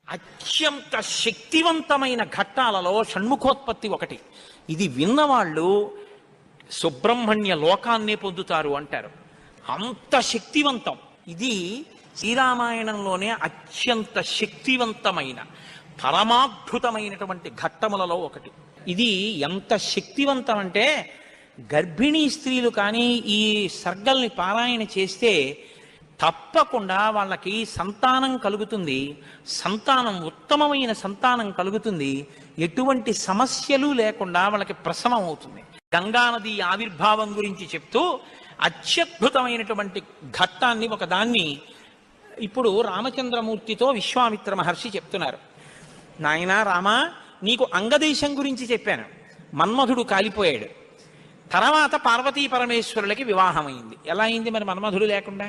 అత్యంత శక్తివంతమైన ఘట్టాలలో షణ్ముఖోత్పత్తి ఒకటి. ఇది విన్నవాళ్ళు సుబ్రహ్మణ్య లోకాన్నే పొందుతారు అంటారు. అంత శక్తివంతం. ఇది శ్రీరామాయణంలోనే అత్యంత శక్తివంతమైన పరమాద్భుతమైనటువంటి ఘట్టములలో ఒకటి. ఇది ఎంత శక్తివంతం అంటే గర్భిణీ స్త్రీలు కానీ ఈ సర్గల్ని పారాయణ చేస్తే తప్పకుండా వాళ్ళకి సంతానం కలుగుతుంది. సంతానం ఉత్తమమైన సంతానం కలుగుతుంది. ఎటువంటి సమస్యలు లేకుండా వాళ్ళకి ప్రసవం అవుతుంది. గంగానది ఆవిర్భావం గురించి చెప్తూ అత్యద్భుతమైనటువంటి ఘట్టాన్ని ఒకదాన్ని ఇప్పుడు రామచంద్రమూర్తితో విశ్వామిత్ర మహర్షి చెప్తున్నారు. నాయనా రామా, నీకు అంగదేశం గురించి చెప్పాను. మన్మధుడు కాలిపోయాడు. తర్వాత పార్వతీ పరమేశ్వరులకి వివాహమైంది. ఎలా అయింది మరి మన్మధుడు లేకుండా?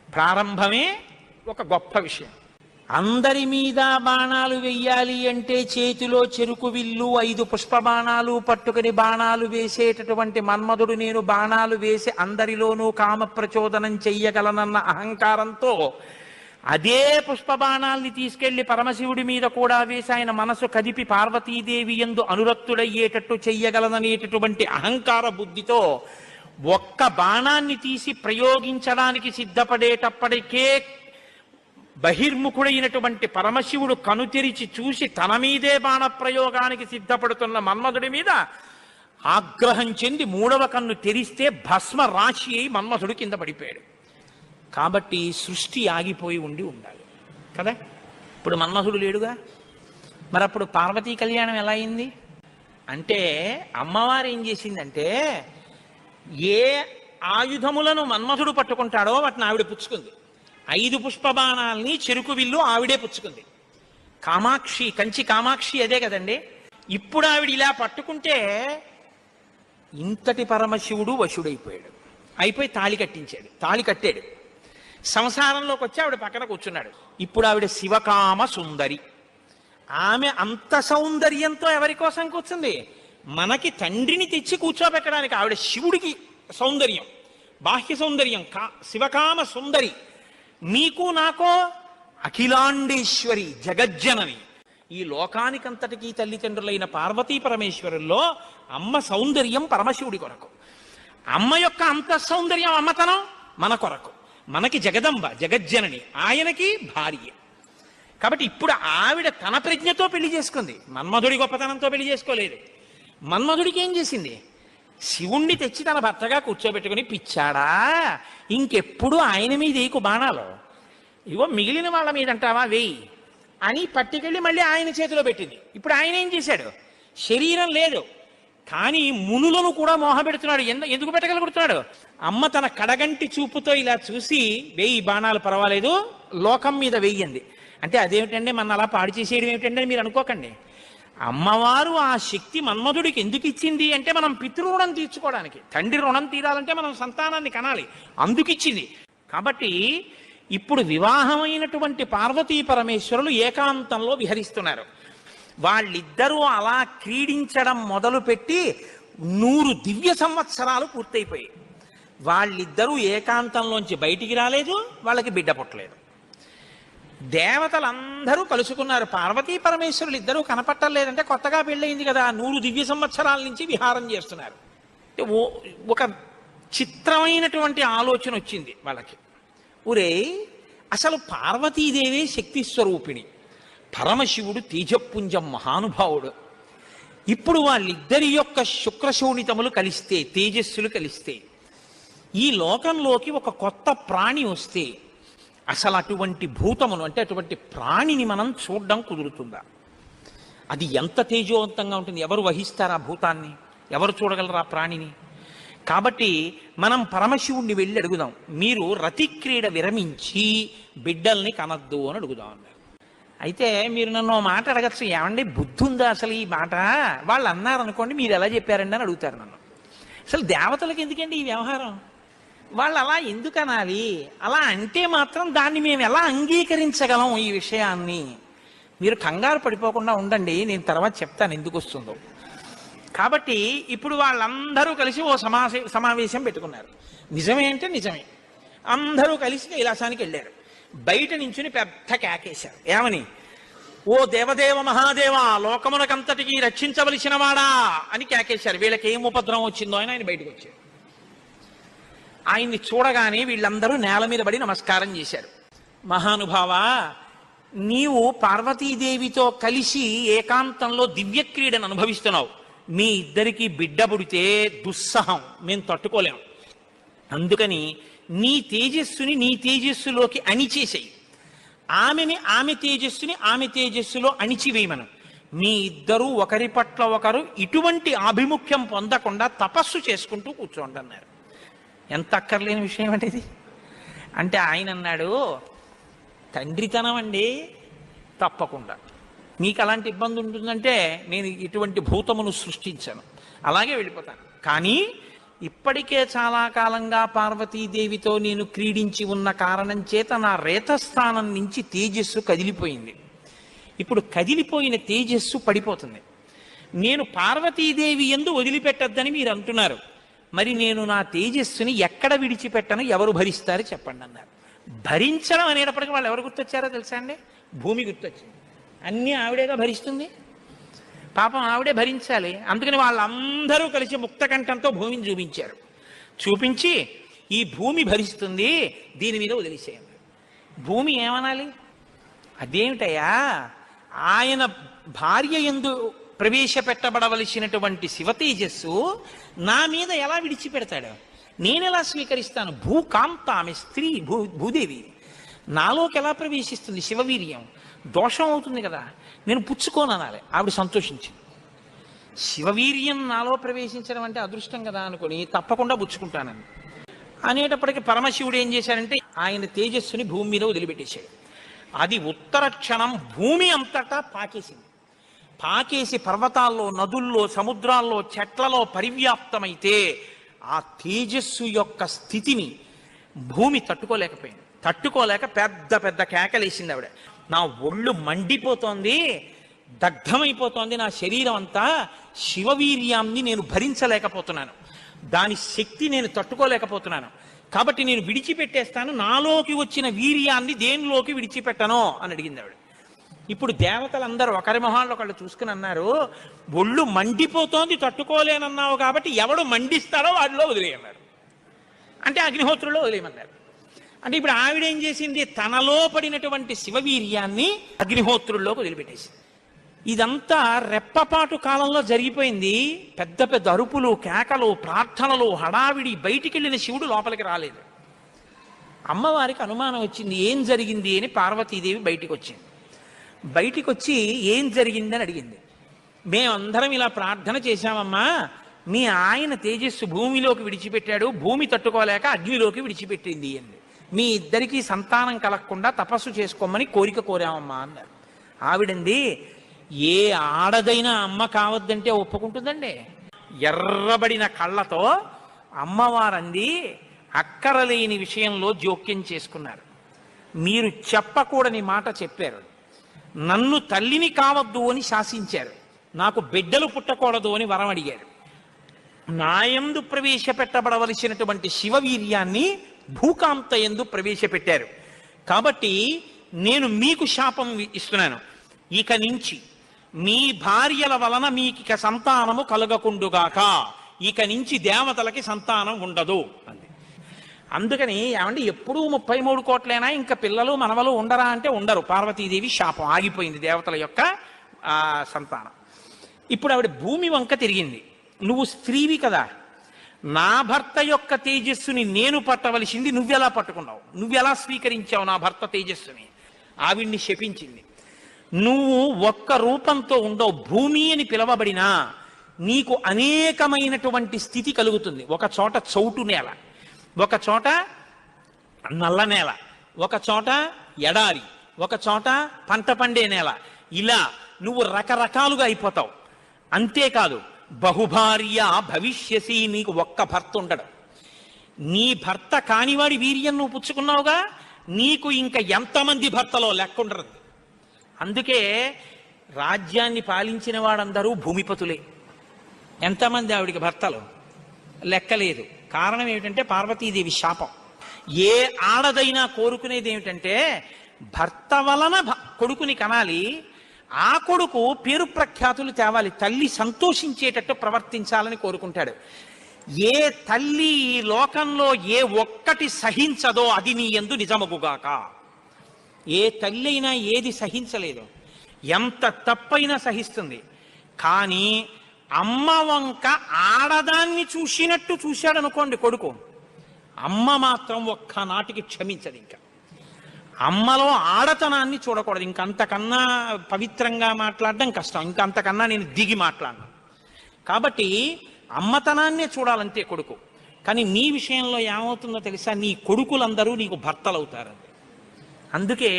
ప్రారంభమే ఒక గొప్ప విషయం. అందరి మీద బాణాలు వెయ్యాలి అంటే చేతిలో చెరుకు విల్లు 5 పుష్ప బాణాలు పట్టుకుని బాణాలు వేసేటటువంటి మన్మధుడు నేను బాణాలు వేసి అందరిలోనూ కామ ప్రచోదనం చెయ్యగలనన్న అహంకారంతో అదే పుష్ప బాణాల్ని తీసుకెళ్లి పరమశివుడి మీద కూడా వేసి ఆయన మనసు కదిపి పార్వతీదేవి యందు అనురక్తుడయ్యేటట్టు చెయ్యగలననేటటువంటి అహంకార బుద్ధితో ఒక్క బాణాన్ని తీసి ప్రయోగించడానికి సిద్ధపడేటప్పటికే బహిర్ముఖుడైనటువంటి పరమశివుడు కనుతెరిచి చూసి తన మీదే బాణ ప్రయోగానికి సిద్ధపడుతున్న మన్మధుడి మీద ఆగ్రహం చెంది 3వ కన్ను తెరిస్తే భస్మ రాశి అయి మన్మధుడు కింద పడిపోయాడు. కాబట్టి సృష్టి ఆగిపోయి ఉండాలి కదా. ఇప్పుడు మన్మధుడు లేడుగా, మరి అప్పుడు పార్వతీ కళ్యాణం ఎలా అయింది అంటే అమ్మవారు ఏం చేసిందంటే ఏ ఆయుధములను మన్మధుడు పట్టుకుంటాడో వాటిని ఆవిడ పుచ్చుకుంది. 5 పుష్ప బాణాల్ని చెరుకు విల్లు ఆవిడే పుచ్చుకుంది. కామాక్షి, కంచి కామాక్షి అదే కదండి. ఇప్పుడు ఆవిడ ఇలా పట్టుకుంటే ఇంతటి పరమశివుడు వశుడైపోయాడు. అయిపోయి తాళి కట్టాడు. సంసారంలోకి వచ్చి ఆవిడ పక్కన కూర్చున్నాడు. ఇప్పుడు ఆవిడ శివకామ సుందరి. ఆమె అంత సౌందర్యంతో ఎవరి కోసం కూర్చుంది? మనకి తండ్రిని తెచ్చి కూర్చోబెట్టడానికి. ఆవిడ శివుడికి సౌందర్యం, బాహ్య సౌందర్యం, శివకామ సుందరి. నీకు నాకో అఖిలాండేశ్వరి, జగజ్జనని. ఈ లోకానికంతటికీ తల్లిదండ్రులైన పార్వతీ పరమేశ్వరుల్లో అమ్మ సౌందర్యం పరమశివుడి కొరకు, అమ్మ యొక్క అంత సౌందర్యం అమ్మతనం మన కొరకు. మనకి జగదంబ, జగజ్జనని, ఆయనకి భార్య. కాబట్టి ఇప్పుడు ఆవిడ తన ప్రజ్ఞతో పెళ్లి చేసుకుంది, మన్మధుడి గొప్పతనంతో పెళ్లి చేసుకోలేదు. మన్మధుడికి ఏం చేసింది? శివుణ్ణి తెచ్చి తన భర్తగా కూర్చోబెట్టుకుని, పిచ్చాడా ఇంకెప్పుడు ఆయన మీద ఏకు బాణాలు, ఇగో మిగిలిన వాళ్ళ మీద అంటావా వేయి అని పట్టుకెళ్ళి మళ్ళీ ఆయన చేతిలో పెట్టింది. ఇప్పుడు ఆయన ఏం చేశాడు? శరీరం లేదు కానీ మునులను కూడా మోహపెడుతున్నాడు. ఎందుకు పెట్టగలుగుతున్నాడు? అమ్మ తన కడగంటి చూపుతో ఇలా చూసి, వేయి బాణాలు పర్వాలేదు, లోకం మీద వెయ్యండి అంటే అదేమిటండి మన అలా పాడు చేసేయడం ఏమిటండి అని మీరు అనుకోకండి. అమ్మవారు ఆ శక్తి మన్మధుడికి ఎందుకు ఇచ్చింది అంటే మనం పితృరుణం తీర్చుకోవడానికి. తండ్రి రుణం తీరాలంటే మనం సంతానాన్ని కనాలి, అందుకిచ్చింది. కాబట్టి ఇప్పుడు వివాహమైనటువంటి పార్వతీ పరమేశ్వరులు ఏకాంతంలో విహరిస్తున్నారు. వాళ్ళిద్దరూ అలా క్రీడించడం మొదలుపెట్టి 100 దివ్య సంవత్సరాలు పూర్తయిపోయాయి. వాళ్ళిద్దరూ ఏకాంతంలోంచి బయటికి రాలేదు, వాళ్ళకి బిడ్డ పుట్టలేదు. దేవతలందరూ కలుసుకున్నారు. పార్వతీ పరమేశ్వరులు ఇద్దరూ కనపట్టలేదంటే కొత్తగా పెళ్ళయింది కదా, 100 దివ్య సంవత్సరాల నుంచి విహారం చేస్తున్నారు. ఒక చిత్రమైనటువంటి ఆలోచన వచ్చింది వాళ్ళకి. ఒరే, అసలు పార్వతీదేవే శక్తి స్వరూపిణి, పరమశివుడు తేజపుంజం మహానుభావుడు. ఇప్పుడు వాళ్ళిద్దరి యొక్క శుక్రశోణితములు కలిస్తే, తేజస్సులు కలిస్తే, ఈ లోకంలోకి ఒక కొత్త ప్రాణి వస్తే అసలు అటువంటి భూతమును అంటే అటువంటి ప్రాణిని మనం చూడడం కుదురుతుందా? అది ఎంత తేజోవంతంగా ఉంటుంది? ఎవరు వహిస్తారు ఆ భూతాన్ని? ఎవరు చూడగలరు ఆ ప్రాణిని? కాబట్టి మనం పరమశివుణ్ణి వెళ్ళి అడుగుదాం, మీరు రతిక్రీడ విరమించి బిడ్డల్ని కనద్దు అని అడుగుదాం అన్నారు. అయితే మీరు నన్ను మాట అడగచ్చు, ఏమండి బుద్ధి ఉందా అసలు ఈ మాట? వాళ్ళు అన్నారనుకోండి, మీరు ఎలా చెప్పారండి అని అడుగుతారు నన్ను. అసలు దేవతలకు ఎందుకండి ఈ వ్యవహారం? వాళ్ళు అలా ఎందుకు అనాలి? అలా అంటే మాత్రం దాన్ని మేము ఎలా అంగీకరించగలం ఈ విషయాన్ని? మీరు కంగారు పడిపోకుండా ఉండండి, నేను తర్వాత చెప్తాను ఎందుకు వస్తుందో. కాబట్టి ఇప్పుడు వాళ్ళందరూ కలిసి ఓ సమావేశం పెట్టుకున్నారు. నిజమే అంటే నిజమే. అందరూ కలిసి కైలాసానికి వెళ్ళారు. బయట నించుని పెద్ద కేకేశారు. ఏమని? ఓ దేవదేవ మహాదేవ, లోకమునకంతటికి రక్షించవలసిన వాడా అని కేకేశారు. వీళ్ళకి ఏం ఉపద్రవం వచ్చిందో అని ఆయన బయటకు వచ్చారు. ఆయన్ని చూడగానే వీళ్ళందరూ నేల మీద పడి నమస్కారం చేశారు. మహానుభావ, నీవు పార్వతీదేవితో కలిసి ఏకాంతంలో దివ్యక్రీడను అనుభవిస్తున్నావు. మీ ఇద్దరికి బిడ్డ పుడితే దుస్సహం, మేము తట్టుకోలేం. అందుకని నీ తేజస్సుని నీ తేజస్సులోకి అణిచేసేయి, ఆమె తేజస్సుని ఆమె తేజస్సులో అణిచివేయమను. మీ ఇద్దరూ ఒకరి పట్ల ఒకరు ఇటువంటి ఆభిముఖ్యం పొందకుండా తపస్సు చేసుకుంటూ కూర్చోండి అన్నారు. ఎంత అక్కర్లేని విషయం అంటే ఇది. అంటే ఆయన అన్నాడు, తండ్రితనం అండి, తప్పకుండా మీకు అలాంటి ఇబ్బంది ఉంటుందంటే నేను ఇటువంటి భూతమును సృష్టించాను, అలాగే వెళ్ళిపోతాను. కానీ ఇప్పటికే చాలా కాలంగా పార్వతీదేవితో నేను క్రీడించి ఉన్న కారణం చేత నా రేతస్థానం నుంచి తేజస్సు కదిలిపోయింది. ఇప్పుడు కదిలిపోయిన తేజస్సు పడిపోతుంది. నేను పార్వతీదేవి యందు వదిలిపెట్టద్దని మీరు అంటున్నారు. మరి నేను నా తేజస్సుని ఎక్కడ విడిచిపెట్టను, ఎవరు భరిస్తారు చెప్పండి అన్నారు. భరించడం అనేటప్పటికీ వాళ్ళు ఎవరు గుర్తొచ్చారో తెలుసా అండి? భూమి గుర్తొచ్చింది. అన్నీ ఆవిడేగా భరిస్తుంది, పాపం ఆవిడే భరించాలి. అందుకని వాళ్ళందరూ కలిసి ముక్తకంఠంతో భూమిని చూపించారు. చూపించి ఈ భూమి భరిస్తుంది, దీని మీద వదిలేసేయండి. భూమి ఏమనాలి? అదేమిటయ్యా, ఆయన భార్య యందు ప్రవేశపెట్టబడవలసినటువంటి శివతేజస్సు నా మీద ఎలా విడిచిపెడతాడు? నేనెలా స్వీకరిస్తాను? భూకాంత, ఆమె స్త్రీ, భూదేవి నాలోకి ఎలా ప్రవేశిస్తుంది? శివవీర్యం దోషం అవుతుంది కదా, నేను పుచ్చుకోననాలి. ఆవిడ సంతోషించింది. శివవీర్యం నాలో ప్రవేశించడం అంటే అదృష్టం కదా అనుకుని తప్పకుండా పుచ్చుకుంటానని అనేటప్పటికీ పరమశివుడు ఏం చేశాడంటే ఆయన తేజస్సుని భూమి మీద వదిలిపెట్టేశాడు. అది ఉత్తర క్షణం భూమి అంతటా పాకేసింది. పాకేసి పర్వతాల్లో, నదుల్లో, సముద్రాల్లో, చెట్లలో పరివ్యాప్తమైతే ఆ తేజస్సు యొక్క స్థితిని భూమి తట్టుకోలేకపోయింది. తట్టుకోలేక పెద్ద పెద్ద కేకలేసింది ఆవిడ. నా ఒళ్ళు మండిపోతోంది, దగ్ధమైపోతోంది నా శరీరం అంతా, శివవీర్యాన్ని నేను భరించలేకపోతున్నాను, దాని శక్తి నేను తట్టుకోలేకపోతున్నాను, కాబట్టి నేను విడిచిపెట్టేస్తాను, నాలోకి వచ్చిన వీర్యాన్ని దేనిలోకి విడిచిపెట్టను అని అడిగింది ఆవిడ. ఇప్పుడు దేవతలందరూ ఒకరి మొహాల్లో ఒకళ్ళు చూసుకుని అన్నారు, ఒళ్ళు మండిపోతోంది తట్టుకోలేనన్నావు కాబట్టి ఎవడు మండిస్తాడో వాడిలో వదిలేయన్నారు. అంటే అగ్నిహోత్రుల్లో వదిలేయమన్నారు. అంటే ఇప్పుడు ఆవిడ ఏం చేసింది? తనలో పడినటువంటి శివవీర్యాన్ని అగ్నిహోత్రుల్లోకి వదిలిపెట్టేసింది. ఇదంతా రెప్పపాటు కాలంలో జరిగిపోయింది. పెద్ద పెద్ద అరుపులు, కేకలు, ప్రార్థనలు, హడావిడి. బయటికి వెళ్ళిన శివుడు లోపలికి రాలేదు. అమ్మవారికి అనుమానం వచ్చింది, ఏం జరిగింది అని. పార్వతీదేవి బయటికి వచ్చింది. బయటికి వచ్చి ఏం జరిగిందని అడిగింది. మేమందరం ఇలా ప్రార్థన చేశామమ్మా, మీ ఆయన తేజస్సు భూమిలోకి విడిచిపెట్టాడు, భూమి తట్టుకోలేక అగ్నిలోకి విడిచిపెట్టింది అంది. మీ ఇద్దరికీ సంతానం కలగకుండా తపస్సు చేసుకోమని కోరిక కోరామమ్మా అన్నారు. ఆవిడంది, ఏ ఆడదైనా అమ్మ కావద్దంటే ఒప్పుకుంటుందండి? ఎర్రబడిన కళ్ళతో అమ్మవారంది, అక్కరలేని విషయంలో జోక్యం చేసుకున్నారు. మీరు చెప్పకూడని మాట చెప్పారు. నన్ను తల్లిని కావద్దు అని శాసించారు. నాకు బిడ్డలు పుట్టకూడదు అని వరం అడిగారు. నాయందు ప్రవేశపెట్టబడవలసినటువంటి శివవీర్యాన్ని భూకాంత యందు ప్రవేశపెట్టారు. కాబట్టి నేను మీకు శాపం ఇస్తున్నాను, ఇక నుంచి మీ భార్యల వలన మీకు సంతానము కలగకుండుగాక, ఇక నుంచి దేవతలకి సంతానం ఉండదు అంది. అందుకని ఏమంటే ఎప్పుడూ 33 కోట్లైనా ఇంకా పిల్లలు మనవలు ఉండరా అంటే ఉండరు. పార్వతీదేవి శాపం ఆగిపోయింది దేవతల యొక్క సంతానం. ఇప్పుడు ఆవిడ భూమి వంక తిరిగింది. నువ్వు స్త్రీవి కదా, నా భర్త యొక్క తేజస్సుని నేను పట్టవలసింది నువ్వెలా పట్టుకున్నావు, నువ్వెలా స్వీకరించావు నా భర్త తేజస్సుని? ఆవిడ్ని శపించింది. నువ్వు ఒక్క రూపంతో ఉండవు, భూమి అని పిలవబడినా నీకు అనేకమైనటువంటి స్థితి కలుగుతుంది. ఒక చోట చౌటు నేల, ఒక చోట నల్ల నేల, ఒక చోట ఎడారి, ఒక చోట పంట పండే నేల. ఇలా నువ్వు రకరకాలుగా అయిపోతావు. అంతేకాదు, బహుభార్య భవిష్యసి, నీకు ఒక్క భర్త ఉండడు. నీ భర్త కానివాడి వీర్యం నువ్వు పుచ్చుకున్నావుగా, నీకు ఇంకా ఎంతమంది భర్తలో లెక్క ఉండదు. అందుకే రాజ్యాన్ని పాలించిన వాడందరూ భూమిపతులే. ఎంతమంది ఆవిడికి భర్తలు లెక్కలేదు. కారణం ఏమిటంటే పార్వతీదేవి శాపం. ఏ ఆడదైనా కోరుకునేది ఏమిటంటే భర్త వలన కొడుకుని కనాలి, ఆ కొడుకు పేరు ప్రఖ్యాతులు తేవాలి, తల్లి సంతోషించేటట్టు ప్రవర్తించాలని కోరుకుంటాడు. ఏ తల్లి ఈ లోకంలో ఏ ఒక్కటి సహించదో అది నీ యందు నిజమగుగాక. ఏ తల్లి అయినా ఏది సహించలేదు, ఎంత తప్పైనా సహిస్తుంది. కానీ అమ్మ వంక ఆడదాన్ని చూసినట్టు చూశాడు అనుకోండి కొడుకు, అమ్మ మాత్రం ఒక్కనాటికి క్షమించదు. ఇంకా అమ్మలో ఆడతనాన్ని చూడకూడదు. ఇంకంతకన్నా పవిత్రంగా మాట్లాడడం కష్టం, ఇంకంతకన్నా నేను దిగి మాట్లాడను. కాబట్టి అమ్మతనాన్నే చూడాలంతే కొడుకు. కానీ నీ విషయంలో ఏమవుతుందో తెలుసా, నీ కొడుకులందరూ నీకు భర్తలు అవుతారు. అందుకే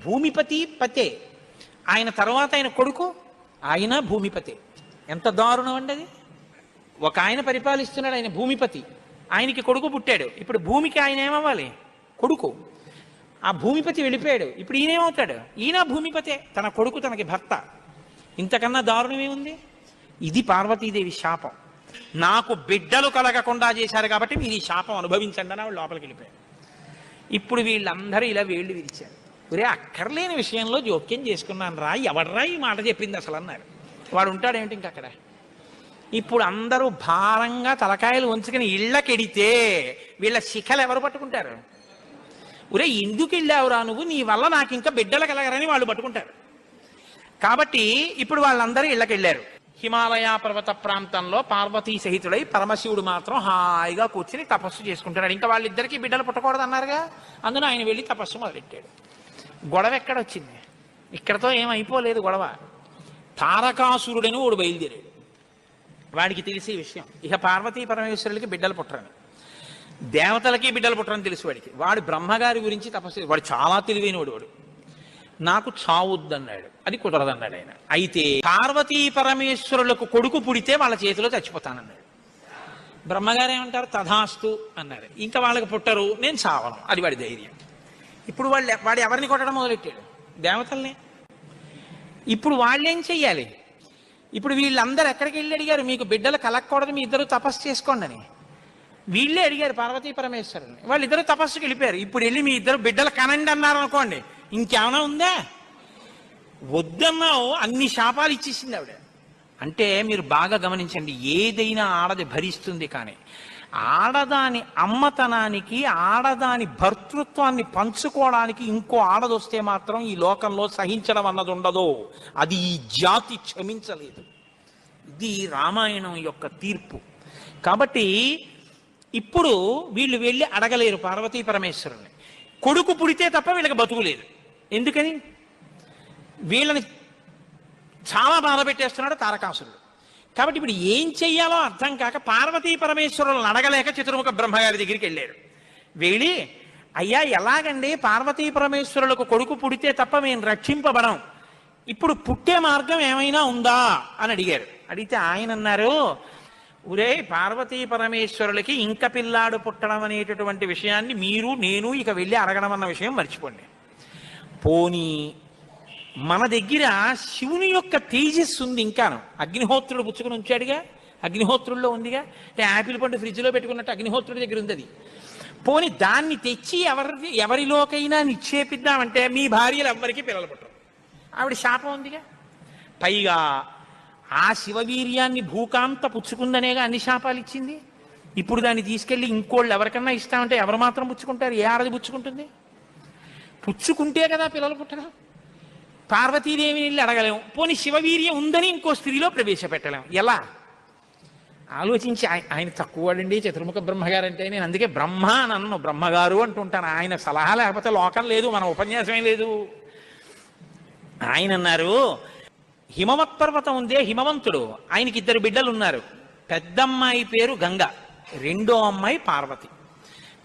భూమిపతి పతే, ఆయన తర్వాత ఆయన కొడుకు, ఆయన భూమిపతి. ఎంత దారుణం అండి అది. ఒక ఆయన పరిపాలిస్తున్నాడు, ఆయన భూమిపతి, ఆయనకి కొడుకు పుట్టాడు. ఇప్పుడు భూమికి ఆయన ఏమవ్వాలి? కొడుకు. ఆ భూమిపతి వెళ్ళిపోయాడు, ఇప్పుడు ఈయనేమవుతాడు? ఈయన భూమిపతే, తన కొడుకు తనకి భర్త. ఇంతకన్నా దారుణం ఏముంది? ఇది పార్వతీదేవి శాపం. నాకు బిడ్డలు కలగకుండా చేశారు కాబట్టి మీరు ఈ శాపం అనుభవించండి అని వాళ్ళు లోపలికి వెళ్ళిపోయారు. ఇప్పుడు వీళ్ళందరూ ఇలా వేళ్ళు విరిచారు. ఒరే, అక్కర్లేని విషయంలో జోక్యం చేసుకున్నాను రా, ఎవడ్రా ఈ మాట చెప్పింది అసలు అన్నారు. వాడు ఉంటాడేమిటి ఇంక అక్కడ. ఇప్పుడు అందరూ భారంగా తలకాయలు ఉంచుకుని ఇళ్ళకెడితే వీళ్ళ శిఖలు ఎవరు పట్టుకుంటారు? ఒరే, ఎందుకు వెళ్ళావురా నువ్వు, నీ వల్ల నాకు ఇంకా బిడ్డలు కలగరని వాళ్ళు పట్టుకుంటారు. కాబట్టి ఇప్పుడు వాళ్ళందరూ ఇళ్ళకెళ్ళారు. హిమాలయ పర్వత ప్రాంతంలో పార్వతీ సహితుడై పరమశివుడు మాత్రం హాయిగా కూర్చుని తపస్సు చేసుకుంటున్నాడు. ఇంకా వాళ్ళిద్దరికీ బిడ్డలు పుట్టకూడదు అన్నారుగా, అందులో ఆయన వెళ్ళి తపస్సు మొదలెట్టాడు. గొడవ ఎక్కడొచ్చింది? ఇక్కడతో ఏమైపోలేదు గొడవ. తారకాసురుడని వాడు బయలుదేరాడు. వాడికి తెలిసే విషయం, ఇక పార్వతీ పరమేశ్వరులకి బిడ్డలు పుట్టరని, దేవతలకి బిడ్డలు పుట్టరని తెలుసు వాడికి. వాడు బ్రహ్మగారి గురించి తపస్సు, వాడు చాలా తెలివైనవాడు. వాడు నాకు చావుద్దన్నాడు, అది కుదరదన్నాడు ఆయన. అయితే పార్వతీ పరమేశ్వరులకు కొడుకు పుడితే వాళ్ళ చేతిలో చచ్చిపోతానన్నాడు. బ్రహ్మగారు ఏమంటారు? తథాస్తు అన్నారు. ఇంకా వాళ్ళకి పుట్టరు, నేను చావను, అది వాడి ధైర్యం. ఇప్పుడు వాడు ఎవరిని కొట్టడం మొదలెట్టాడు? దేవతల్ని. ఇప్పుడు వాళ్ళేం చెయ్యాలి? ఇప్పుడు వీళ్ళందరూ ఎక్కడికి వెళ్ళి అడిగారు, మీకు బిడ్డలు కలగకూడదు, మీ ఇద్దరు తపస్సు చేసుకోండి అని. వీళ్ళే అడిగారు పార్వతీ పరమేశ్వరుని. వాళ్ళిద్దరూ తపస్సుకి వెళ్ళిపోయారు. ఇప్పుడు వెళ్ళి మీ ఇద్దరు బిడ్డలు కనండి అన్నారు అనుకోండి, ఇంకేమైనా ఉందా? వద్దన్నావు, అన్ని శాపాలు ఇచ్చేసింది ఆవిడ. అంటే మీరు బాగా గమనించండి, ఏదైనా ఆడది భరిస్తుంది, కానీ ఆడదాని అమ్మతనానికి, ఆడదాని భర్తృత్వాన్ని పంచుకోవడానికి ఇంకో ఆడదొస్తే మాత్రం ఈ లోకంలో సహించడం అన్నది ఉండదు. అది ఈ జాతి క్షమించలేదు. ఇది రామాయణం యొక్క తీర్పు. కాబట్టి ఇప్పుడు వీళ్ళు వెళ్ళి అడగలేరు పార్వతీ పరమేశ్వరుని. కొడుకు పుడితే తప్ప వీళ్ళకి బతుకులేదు. ఎందుకని? వీళ్ళని చాలా బాధ పెట్టేస్తున్నాడు తారకాసురుడు. కాబట్టి ఇప్పుడు ఏం చెయ్యాలో అర్థం కాక పార్వతీ పరమేశ్వరులను అడగలేక చతుర్ముఖ బ్రహ్మగారి దగ్గరికి వెళ్ళారు. వెళ్ళి, అయ్యా ఎలాగండి, పార్వతీ పరమేశ్వరులకు కొడుకు పుడితే తప్ప మేము రక్షింపబడం, ఇప్పుడు పుట్టే మార్గం ఏమైనా ఉందా అని అడిగారు. అడిగితే ఆయన అన్నారు, ఒరే, పార్వతీ పరమేశ్వరులకి ఇంక పిల్లాడు పుట్టడం అనేటటువంటి విషయాన్ని మీరు నేను ఇక వెళ్ళి అడగడం అన్న విషయం మర్చిపోండి. పోనీ మన దగ్గర శివుని యొక్క తేజస్సు ఉంది ఇంకాను. అగ్నిహోత్రుడు పుచ్చుకుని ఉంచాడుగా, అగ్నిహోత్రుల్లో ఉందిగా. అంటే యాపిల్ పండు ఫ్రిడ్జ్లో పెట్టుకున్నట్టు అగ్నిహోత్రుడి దగ్గర ఉంది అది. పోని దాన్ని తెచ్చి ఎవరిలోకైనా నిక్షేపిద్దామంటే మీ భార్యలు ఎవ్వరికీ పిల్లలు పుట్టరు, ఆవిడ శాపం ఉందిగా. పైగా ఆ శివవీర్యాన్ని భూకాంత పుచ్చుకుందనేగా అన్ని శాపాలు ఇచ్చింది. ఇప్పుడు దాన్ని తీసుకెళ్ళి ఇంకోళ్ళు ఎవరికన్నా ఇస్తామంటే ఎవరు మాత్రం పుచ్చుకుంటారు? ఏ ఆడది పుచ్చుకుంటుంది? పుచ్చుకుంటే కదా పిల్లలు పుట్టడం. పార్వతీదేవిని వెళ్ళి అడగలేము, పోనీ శివవీర్యం ఉందని ఇంకో స్త్రీలో ప్రవేశపెట్టలేము. ఎలా ఆలోచించి, ఆయన తక్కువడండి చతుర్ముఖ బ్రహ్మగారు అంటే. నేను అందుకే బ్రహ్మ నన్ను బ్రహ్మగారు అంటుంటాను. ఆయన సలహా లేకపోతే లోకం లేదు, మన ఉపన్యాసమే లేదు. ఆయన అన్నారు, హిమవత్ పర్వతం ఉందే, హిమవంతుడు, ఆయనకి 2 బిడ్డలు ఉన్నారు. పెద్దమ్మాయి పేరు గంగ, రెండో అమ్మాయి పార్వతి.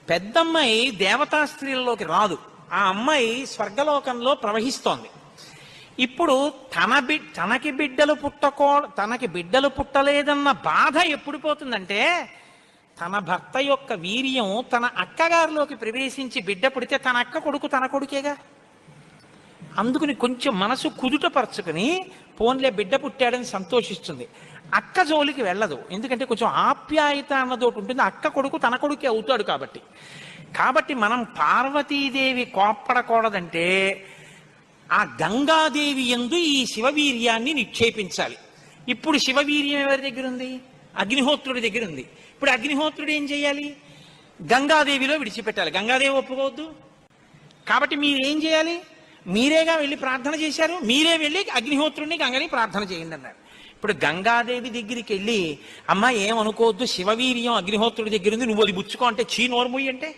పెద్దమ్మాయి దేవతా స్త్రీలలోకి రాదు, ఆ అమ్మాయి స్వర్గలోకంలో ప్రవహిస్తోంది. ఇప్పుడు తనకి బిడ్డలు పుట్టలేదన్న బాధ ఎప్పుడు పోతుందంటే, తన భర్త యొక్క వీర్యం తన అక్కగారిలోకి ప్రవేశించి బిడ్డ పుడితే తన అక్క కొడుకు తన కొడుకేగా. అందుకుని కొంచెం మనసు కుదుటపరచుకుని పోన్లే బిడ్డ పుట్టాడని సంతోషిస్తుంది. అక్క జోలికి వెళ్ళదు, ఎందుకంటే కొంచెం ఆప్యాయత అన్నదోటి ఉంటుంది. అక్క కొడుకు తన కొడుకే అవుతాడు కాబట్టి. మనం పార్వతీదేవి కోప్పడకూడదంటే ఆ గంగాదేవి యందు ఈ శివవీర్యాన్ని నిక్షేపించాలి. ఇప్పుడు శివవీర్యం ఎవరి దగ్గర ఉంది? అగ్నిహోత్రుడి దగ్గర ఉంది. ఇప్పుడు అగ్నిహోత్రుడు ఏం చేయాలి? గంగాదేవిలో విడిచిపెట్టాలి. గంగాదేవి ఒప్పుకోవద్దు. కాబట్టి మీరు ఏం చేయాలి? మీరేగా వెళ్ళి ప్రార్థన చేశారు, మీరే వెళ్ళి అగ్నిహోత్రుడిని గంగని ప్రార్థన చేయండి అన్నారు. ఇప్పుడు గంగాదేవి దగ్గరికి వెళ్ళి అమ్మ ఏమనుకోవద్దు, శివవీర్యం అగ్నిహోత్రుడి దగ్గర ఉంది, నువ్వు అది బుచ్చుకో అంటే చీ నోర్ముయ్యి అంటే.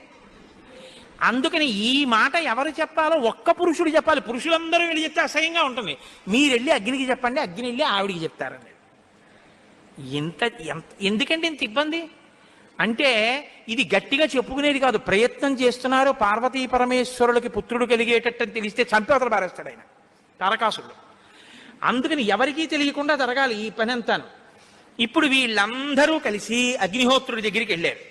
అందుకని ఈ మాట ఎవరు చెప్పాలో ఒక్క పురుషుడు చెప్పాలి. పురుషులందరూ వెళ్ళి చెప్తే అసహ్యంగా ఉంటుంది. మీరు వెళ్ళి అగ్నికి చెప్పండి, అగ్ని వెళ్ళి ఆవిడికి చెప్తారండి. ఎందుకంటే ఇంత ఇబ్బంది అంటే ఇది గట్టిగా చెప్పుకునేది కాదు. ప్రయత్నం చేస్తున్నారు. పార్వతీ పరమేశ్వరులకి పుత్రుడు కలిగేటట్టు తెలిస్తే చంపేవతలు పారేస్తాడు ఆయన తారకాసురుడు. అందుకని ఎవరికీ తెలియకుండా జరగాలి ఈ పని అంతాను. ఇప్పుడు వీళ్ళందరూ కలిసి అగ్నిహోత్రుడి దగ్గరికి వెళ్ళారు.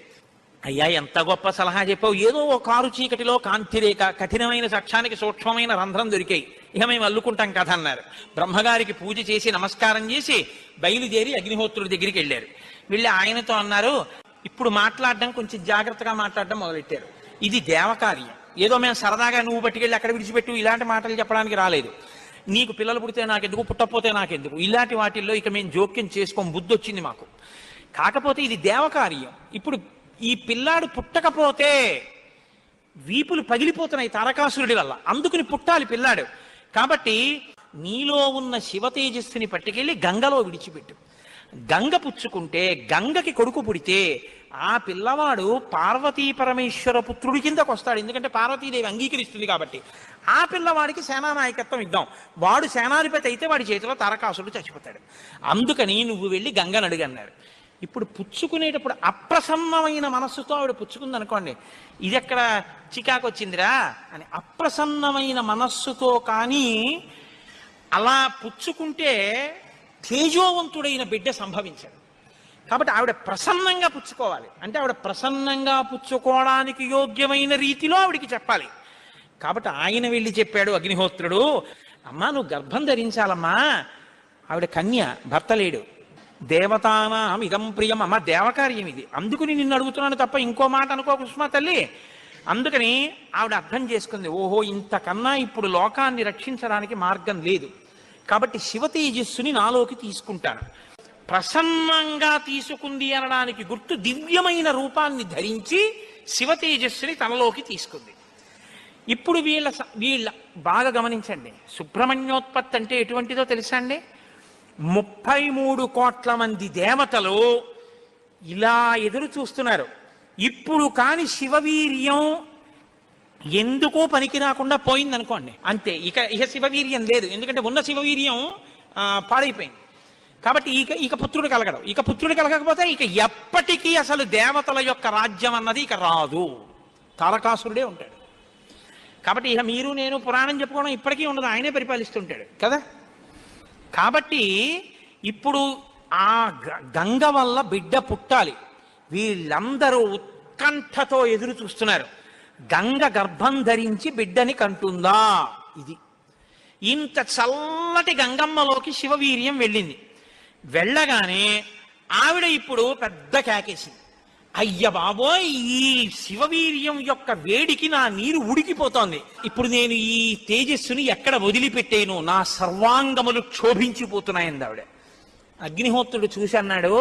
అయ్యా ఎంత గొప్ప సలహా చెప్పావు, ఏదో ఓ కారు చీకటిలో కాంతిరేఖ, కఠినమైన సాక్ష్యానికి సూక్ష్మమైన రంధ్రం దొరికాయి, ఇక మేము అల్లుకుంటాం కథ అన్నారు. బ్రహ్మగారికి పూజ చేసి నమస్కారం చేసి బయలుదేరి అగ్నిహోత్రుడి దగ్గరికి వెళ్ళారు. వెళ్ళి ఆయనతో అన్నారు, ఇప్పుడు మాట్లాడడం కొంచెం జాగ్రత్తగా మాట్లాడడం మొదలెట్టారు. ఇది దేవకార్యం, ఏదో మేము సరదాగా నువ్వు పట్టుకెళ్ళి అక్కడ విడిచిపెట్టు ఇలాంటి మాటలు చెప్పడానికి రాలేదు. నీకు పిల్లలు పుడితే నాకెందుకు, పుట్టకపోతే నాకెందుకు, ఇలాంటి వాటిల్లో ఇక మేము జోక్యం చేసుకోం, బుద్ధి వచ్చింది మాకు. కాకపోతే ఇది దేవకార్యం. ఇప్పుడు ఈ పిల్లాడు పుట్టకపోతే వీపులు పగిలిపోతున్నాయి తారకాసురుడి వల్ల, అందుకుని పుట్టాలి పిల్లాడు. కాబట్టి నీలో ఉన్న శివ తేజస్సుని పట్టుకెళ్ళి గంగలో విడిచిపెట్టు. గంగ పుచ్చుకుంటే, గంగకి కొడుకు పుడితే ఆ పిల్లవాడు పార్వతీ పరమేశ్వర పుత్రుడి కిందకు వస్తాడు. ఎందుకంటే పార్వతీదేవి అంగీకరిస్తుంది కాబట్టి. ఆ పిల్లవాడికి సేనానాయకత్వం ఇద్దాం, వాడు సేనాధిపతి అయితే వాడి చేతిలో తారకాసురుడు చచ్చిపోతాడు. అందుకని నువ్వు వెళ్ళి గంగను అడుగన్నారు. ఇప్పుడు పుచ్చుకునేటప్పుడు అప్రసన్నమైన మనస్సుతో ఆవిడ పుచ్చుకుంది అనుకోండి, ఇది ఎక్కడ చికాకు వచ్చిందిరా అని. అప్రసన్నమైన మనస్సుతో కానీ అలా పుచ్చుకుంటే తేజోవంతుడైన బిడ్డ సంభవించాడు. కాబట్టి ఆవిడ ప్రసన్నంగా పుచ్చుకోవాలి. అంటే ఆవిడ ప్రసన్నంగా పుచ్చుకోవడానికి యోగ్యమైన రీతిలో ఆవిడికి చెప్పాలి. కాబట్టి ఆయన వెళ్ళి చెప్పాడు అగ్నిహోత్రుడు, అమ్మా నువ్వు గర్భం ధరించాలమ్మా, ఆవిడ కన్య, భర్త లేడు. దేవతానాం ఇదం ప్రియం, అమ్మ దేవకార్యం ఇది, అందుకుని నిన్ను అడుగుతున్నాను తప్ప ఇంకో మాట అనుకో కుసుమా తల్లి. అందుకని ఆవిడ అర్థం చేసుకుంది, ఓహో ఇంతకన్నా ఇప్పుడు లోకాన్ని రక్షించడానికి మార్గం లేదు, కాబట్టి శివ తేజస్సుని నాలోకి తీసుకుంటాను. ప్రసన్నంగా తీసుకుంది అనడానికి గుర్తు దివ్యమైన రూపాన్ని ధరించి శివ తేజస్సుని తనలోకి తీసుకుంది. ఇప్పుడు వీళ్ళ బాగా గమనించండి, సుబ్రహ్మణ్యోత్పత్తి అంటే ఎటువంటిదో తెలుసా అండి? 33 కోట్ల మంది దేవతలు ఇలా ఎదురు చూస్తున్నారు. ఇప్పుడు కాని శివవీర్యం ఎందుకో పనికి రాకుండా పోయిందనుకోండి, అంతే. ఇక శివవీర్యం లేదు, ఎందుకంటే ఉన్న శివవీర్యం పాడైపోయింది. కాబట్టి ఇక పుత్రుడు కలగడం. ఇక పుత్రుడు కలగకపోతే ఇక ఎప్పటికీ అసలు దేవతల యొక్క రాజ్యం అన్నది ఇక రాదు, తారకాసురుడే ఉంటాడు. కాబట్టి ఇక మీరు నేను పురాణం చెప్పుకోవడం ఇప్పటికీ ఉండదు, ఆయనే పరిపాలిస్తుంటాడు కదా. కాబట్టి ఇప్పుడు ఆ గంగ వల్ల బిడ్డ పుట్టాలి. వీళ్ళందరూ ఉత్కంఠతో ఎదురు చూస్తున్నారు. గంగ గర్భం ధరించి బిడ్డని కంటుందా? ఇది ఇంత చల్లటి గంగమ్మలోకి శివవీర్యం వెళ్ళింది. వెళ్ళగానే ఆవిడ ఇప్పుడు పెద్ద కేకేసింది, అయ్య బాబోయ్ ఈ శివవీర్యం యొక్క వేడికి నా నీరు ఉడికిపోతోంది, ఇప్పుడు నేను ఈ తేజస్సుని ఎక్కడ వదిలిపెట్టేను, నా సర్వాంగములు క్షోభించిపోతున్నాయంది ఆవిడ. అగ్నిహోత్రుడు చూసి అన్నాడు,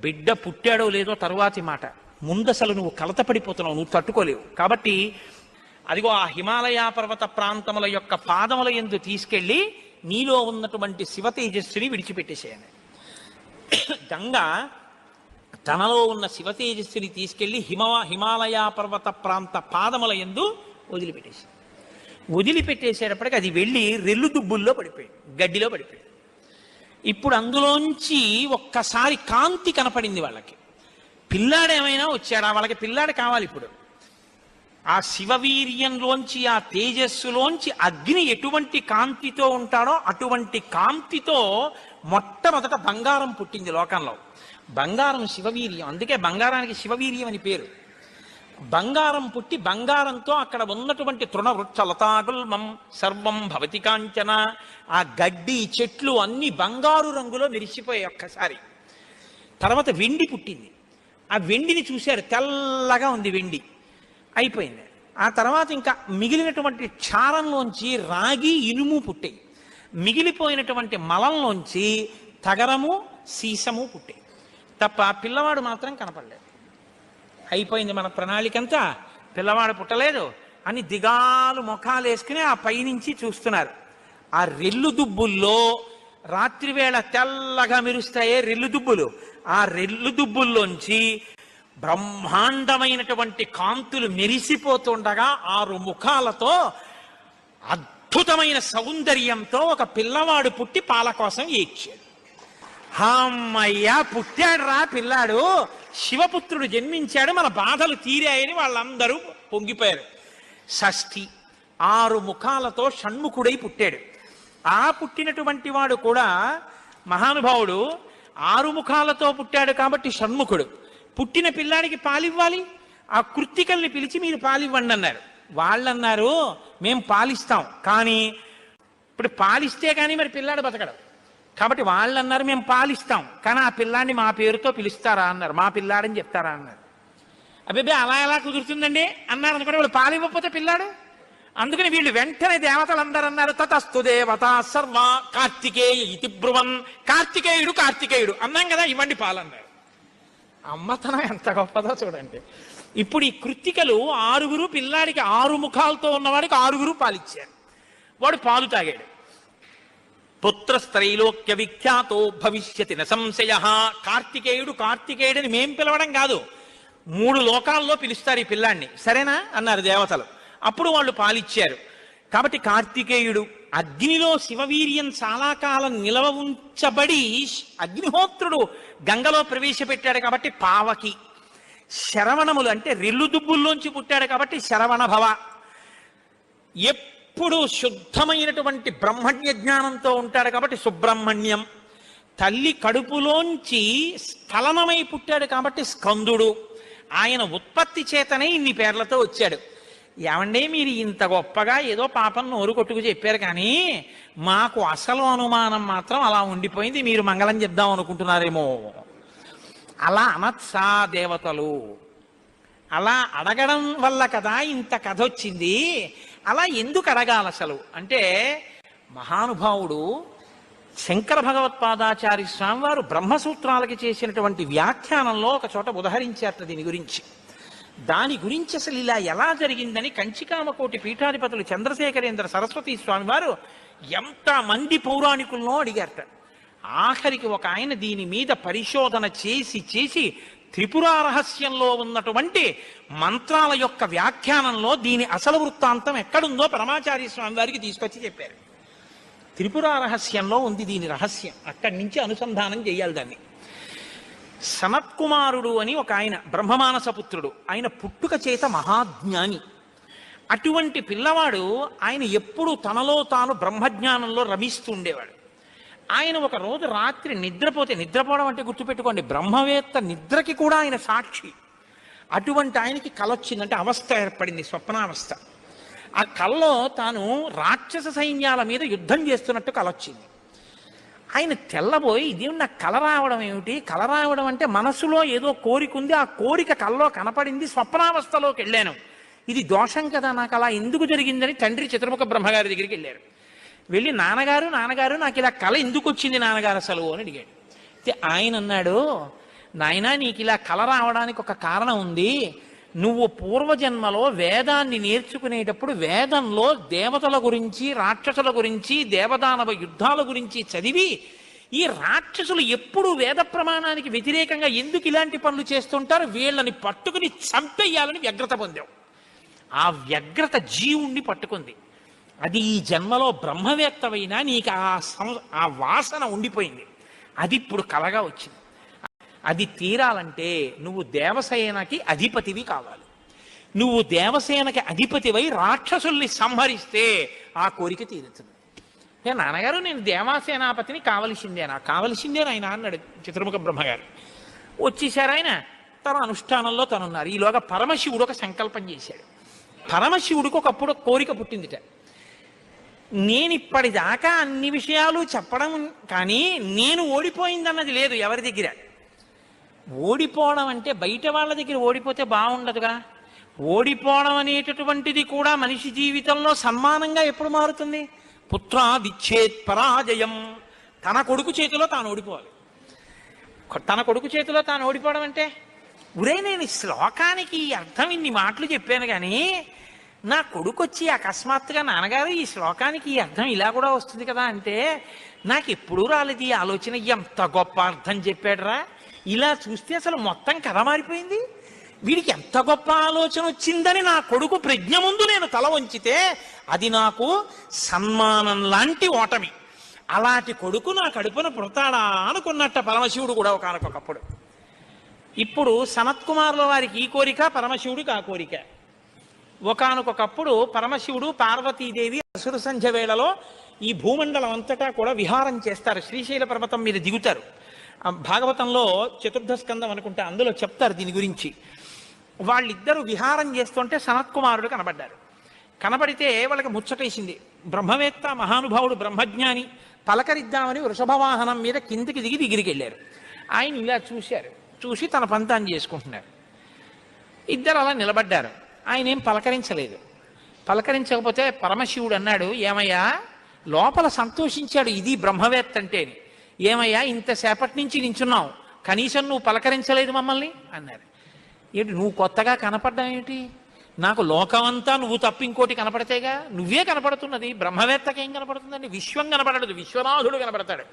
బిడ్డ పుట్టాడో లేదో తరువాతి మాట, ముందసలు నువ్వు కలతపడిపోతున్నావు, నువ్వు తట్టుకోలేవు. కాబట్టి అదిగో ఆ హిమాలయ పర్వత ప్రాంతముల యొక్క పాదముల యందు తీసుకెళ్ళి నీలో ఉన్నటువంటి శివ తేజస్సుని విడిచిపెట్టేసేయండి. గంగ తనలో ఉన్న శివ తేజస్సుని తీసుకెళ్లి హిమాలయ పర్వత ప్రాంత పాదముల యందు వదిలిపెట్టేసేటప్పటికి అది వెళ్ళి రెల్లు దుబ్బుల్లో పడిపోయింది, గడ్డిలో పడిపోయింది. ఇప్పుడు అందులోంచి ఒక్కసారి కాంతి కనపడింది వాళ్ళకి. పిల్లాడేమైనా వచ్చాడా? వాళ్ళకి పిల్లాడు కావాలి. ఇప్పుడు ఆ శివవీర్యంలోంచి, ఆ తేజస్సులోంచి అగ్ని ఎటువంటి కాంతితో ఉంటాడో అటువంటి కాంతితో మొట్టమొదట బంగారం పుట్టింది లోకంలో. బంగారం శివవీర్యం, అందుకే బంగారానికి శివవీర్యం అని పేరు. బంగారం పుట్టి బంగారంతో అక్కడ ఉన్నటువంటి తృణవృక్ష లతాగుల్మం సర్వం భవతి కాంచన, ఆ గడ్డి చెట్లు అన్ని బంగారు రంగులో మెరిసిపోయాయి ఒక్కసారి. తర్వాత వెండి పుట్టింది. ఆ వెండిని చూశారు, తెల్లగా ఉంది వెండి. అయిపోయింది. ఆ తర్వాత ఇంకా మిగిలినటువంటి క్షారంలోంచి రాగి ఇనుము పుట్టాయి. మిగిలిపోయినటువంటి మలంలోంచి తగరము సీసము పుట్టాయి. తప్ప పిల్లవాడు మాత్రం కనపడలేదు. అయిపోయింది మన ప్రణాళికంతా, పిల్లవాడు పుట్టలేదు అని దిగాలు ముఖాలు వేసుకుని ఆ పైనుంచి చూస్తున్నారు. ఆ రెల్లు దుబ్బుల్లో రాత్రివేళ తెల్లగా మెరుస్తాయే రెల్లు దుబ్బులు, ఆ రెల్లు దుబ్బుల్లోంచి బ్రహ్మాండమైనటువంటి కాంతులు మెరిసిపోతుండగా 6 ముఖాలతో అద్భుతమైన సౌందర్యంతో ఒక పిల్లవాడు పుట్టి పాల కోసం ఏడ్చాడు. అమ్మయ్యా, పుట్టాడు రా పిల్లాడు, శివపుత్రుడు జన్మించాడు, మన బాధలు తీరాయని వాళ్ళందరూ పొంగిపోయారు. షష్ఠి 6 ముఖాలతో షణ్ముఖుడై పుట్టాడు. ఆ పుట్టినటువంటి వాడు కూడా మహానుభావుడు 6 ముఖాలతో పుట్టాడు కాబట్టి షణ్ముఖుడు. పుట్టిన పిల్లాడికి పాలివ్వాలి, ఆ కృత్తికల్ని పిలిచి మీరు పాలివ్వండి అన్నారు. వాళ్ళన్నారు మేం పాలిస్తాం, కానీ ఇప్పుడు పాలిస్తే కానీ మరి పిల్లాడు బతకడం కాబట్టి వాళ్ళన్నారు మేము పాలిస్తాం, కానీ ఆ పిల్లాడిని మా పేరుతో పిలుస్తారా అన్నారు. మా పిల్లాడని చెప్తారా అన్నారు. అబ్బాయి అలా ఎలా కుదురుతుందండి అన్నారు అనుకోండి. వాళ్ళు పాలివ్వకపోతే పిల్లాడు. అందుకని వీళ్ళు వెంటనే దేవతలందరూ అన్నారు తతస్తు దేవత సర్వ కార్తికేయ ఇతి బ్రువన్. కార్తికేయుడు అన్నాం కదా, ఇవ్వండి పాలన్నారు. అమ్మతనం ఎంత గొప్పదో చూడండి. ఇప్పుడు ఈ కృత్తికలు 6 పిల్లాడికి 6 ముఖాలతో ఉన్నవాడికి 6 పాలిచ్చారు. వాడు పాలు తాగాడు. పుత్రస్త్రైలోక్య విఖ్యాతో భవిష్యతి న సంశయ. కార్తికేయుడని మేం పిలవడం కాదు, 3 లోకాల్లో పిలుస్తారు ఈ పిల్లాన్ని, సరేనా అన్నారు దేవతలు. అప్పుడు వాళ్ళు పాలిచ్చారు. కాబట్టి కార్తికేయుడు. అగ్నిలో శివవీర్యం చాలా కాలం నిలవ ఉంచబడి అగ్నిహోత్రుడు గంగలో ప్రవేశపెట్టాడు కాబట్టి పావకి. శరవణములు అంటే రెల్లు దుబ్బుల్లోంచి పుట్టాడు కాబట్టి శరవణ భవ. ఎప్పుడు శుద్ధమైనటువంటి బ్రహ్మణ్య జ్ఞానంతో ఉంటాడు కాబట్టి సుబ్రహ్మణ్యం. తల్లి కడుపులోంచి స్ఖలనమై పుట్టాడు కాబట్టి స్కందుడు. ఆయన ఉత్పత్తి చేతనే ఇన్ని పేర్లతో వచ్చాడు. ఏమంటే మీరు ఇంత గొప్పగా ఏదో పాపం నోరు కొట్టుకు చెప్పారు, కానీ మాకు అసలు అనుమానం మాత్రం అలా ఉండిపోయింది, మీరు మంగళం చెప్దాం అనుకుంటున్నారేమో. అలా అనత్సా దేవతలు, అలా అడగడం వల్ల కదా ఇంత కథ వచ్చింది. అలా ఎందుకు అడగాలి అసలు అంటే, మహానుభావుడు శంకర భగవత్పాదాచార్య స్వామి వారు బ్రహ్మసూత్రాలకి చేసినటువంటి వ్యాఖ్యానంలో ఒక చోట ఉదహరించారట దీని గురించి. దాని గురించి అసలు ఇలా ఎలా జరిగిందని కంచికామకోటి పీఠాధిపతులు చంద్రశేఖరేంద్ర సరస్వతి స్వామి వారు ఎంతమంది పౌరాణికులను అడిగారట. ఆఖరికి ఒక ఆయన దీని మీద పరిశోధన చేసి త్రిపురా రహస్యంలో ఉన్నటువంటి మంత్రాల యొక్క వ్యాఖ్యానంలో దీని అసలు వృత్తాంతం ఎక్కడుందో పరమాచార్య స్వామి వారికి తీసుకొచ్చి చెప్పారు. త్రిపురా రహస్యంలో ఉంది దీని రహస్యం, అక్కడి నుంచి అనుసంధానం చేయాలి దాన్ని. సనత్కుమారుడు అని ఒక ఆయన బ్రహ్మమానసపుత్రుడు, ఆయన పుట్టుక చేత మహాజ్ఞాని. అటువంటి పిల్లవాడు ఆయన ఎప్పుడూ తనలో తాను బ్రహ్మజ్ఞానంలో రమిస్తూ ఉండేవాడు. ఆయన ఒక రోజు రాత్రి నిద్రపోవడం అంటే గుర్తుపెట్టుకోండి, బ్రహ్మవేత్త నిద్రకి కూడా ఆయన సాక్షి. అటువంటి ఆయనకి కల వచ్చిందంటే అవస్థ ఏర్పడింది, స్వప్నావస్థ. ఆ కల్లో తాను రాక్షస సైన్యాల మీద యుద్ధం చేస్తున్నట్టు కల వచ్చింది. ఆయన తెల్లబోయి ఇదేమి నాకు కల రావడం ఏమిటి, కల రావడం అంటే మనసులో ఏదో కోరిక ఉంది, ఆ కోరిక కల్లో కనపడింది, స్వప్నావస్థలోకి వెళ్ళాను, ఇది దోషం కదా, నాకు అలా ఎందుకు జరిగిందని తండ్రి చతుర్ముఖ బ్రహ్మగారి దగ్గరికి వెళ్ళారు. వెళ్ళి నాన్నగారు నాకు ఇలా కల ఎందుకు వచ్చింది నాన్నగారు అసలు అని అడిగాడు. అయితే ఆయన అన్నాడు, నాయనా నీకు ఇలా కల రావడానికి ఒక కారణం ఉంది. నువ్వు పూర్వజన్మలో వేదాన్ని నేర్చుకునేటప్పుడు వేదంలో దేవతల గురించి రాక్షసుల గురించి దేవదానవ యుద్ధాల గురించి చదివి, ఈ రాక్షసులు ఎప్పుడు వేద ప్రమాణానికి వ్యతిరేకంగా ఎందుకు ఇలాంటి పనులు చేస్తుంటారు, వీళ్ళని పట్టుకుని చంపేయాలని వ్యగ్రత పొందావు. ఆ వ్యగ్రత జీవుణ్ణి పట్టుకుంది. అది ఈ జన్మలో బ్రహ్మవేత్తవైనా నీకు ఆ వాసన ఉండిపోయింది. అది ఇప్పుడు కలగా వచ్చింది. అది తీరాలంటే నువ్వు దేవసేనకి అధిపతివి కావాలి. నువ్వు దేవసేనకి అధిపతివై రాక్షసుల్ని సంహరిస్తే ఆ కోరిక తీరుతుంది. నాన్నగారు నేను దేవాసేనాపతిని కావలసిందే ఆయన అన్నాడు చతుర్ముఖ బ్రహ్మగారు. వచ్చేసారు ఆయన, తన అనుష్ఠానంలో తనున్నారు. ఈలోగా పరమశివుడు ఒక సంకల్పం చేశాడు. పరమశివుడికి ఒకప్పుడు కోరిక పుట్టిందిట, నేను ఇప్పటిదాకా అన్ని విషయాలు చెప్పడం కానీ నేను ఓడిపోయిందన్నది లేదు ఎవరి దగ్గర. ఓడిపోవడం అంటే బయట వాళ్ళ దగ్గర ఓడిపోతే బాగుండదుగా. ఓడిపోవడం అనేటటువంటిది కూడా మనిషి జీవితంలో సన్మానంగా ఎప్పుడు మారుతుంది? పుత్రాదిచ్చేత్ పరాజయం. తన కొడుకు చేతిలో తాను ఓడిపోవాలి. తన కొడుకు చేతిలో తాను ఓడిపోవడం అంటే, ఉరే నేను ఈ శ్లోకానికి అర్థం ఇన్ని మాటలు చెప్పాను కానీ నా కొడుకు వచ్చి అకస్మాత్తుగా నాన్నగారు ఈ శ్లోకానికి ఈ అర్థం ఇలా కూడా వస్తుంది కదా అంటే నాకు ఎప్పుడూ రాలేదు ఈ ఆలోచన. ఎంత గొప్ప అర్థం చెప్పాడురా, ఇలా చూస్తే అసలు మొత్తం కథ మారిపోయింది, వీడికి ఎంత గొప్ప ఆలోచన వచ్చిందని నా కొడుకు ప్రజ్ఞ ముందు నేను తల వంచితే అది నాకు సన్మానం లాంటి ఓటమి. అలాంటి కొడుకు నా కడుపున పుడతాడా అనుకున్నట్ట పరమశివుడు కూడా ఒకనకొకప్పుడు. ఇప్పుడు సనత్కుమారుల వారికి ఈ కోరిక, పరమశివుడికి ఆ కోరిక. ఒకనకొకప్పుడు పరమశివుడు పార్వతీదేవి అసుర సంధ్య వేళలో ఈ భూమండలం అంతటా కూడా విహారం చేస్తారు. శ్రీశైల పర్వతం మీద దిగుతారు. భాగవతంలో చతుర్థ స్కందం అనుకుంటే అందులో చెప్తారు దీని గురించి. వాళ్ళిద్దరూ విహారం చేస్తుంటే సనత్కుమారుడు కనబడ్డారు. కనబడితే వాళ్ళకి ముచ్చటేసింది. బ్రహ్మవేత్త మహానుభావుడు బ్రహ్మజ్ఞాని, పలకరిద్దామని వృషభవాహనం మీద కిందికి దిగి దగ్గరికి వెళ్ళారు. ఆయన ఇలా చూశారు, చూసి తన పంతాన్ని చేసుకుంటున్నారు. ఇద్దరు అలా నిలబడ్డారు. ఆయన ఏం పలకరించలేదు. పలకరించకపోతే పరమశివుడు అన్నాడు, ఏమయ్యా లోపల సంతోషించాడు ఇది బ్రహ్మవేత్త అంటేని, ఏమయ్యా ఇంతసేపటి నుంచి నించున్నావు, కనీసం నువ్వు పలకరించలేదు మమ్మల్ని అన్నారు. ఏంటి నువ్వు కొత్తగా కనపడ్డం ఏమిటి? నాకు లోకమంతా నువ్వు తప్ప ఇంకోటి కనపడితేగా, నువ్వే కనపడుతున్నది. బ్రహ్మవేత్తకి ఏం కనపడుతుందండి? విశ్వం కనపడదు, విశ్వనాథుడు కనపడతాడు.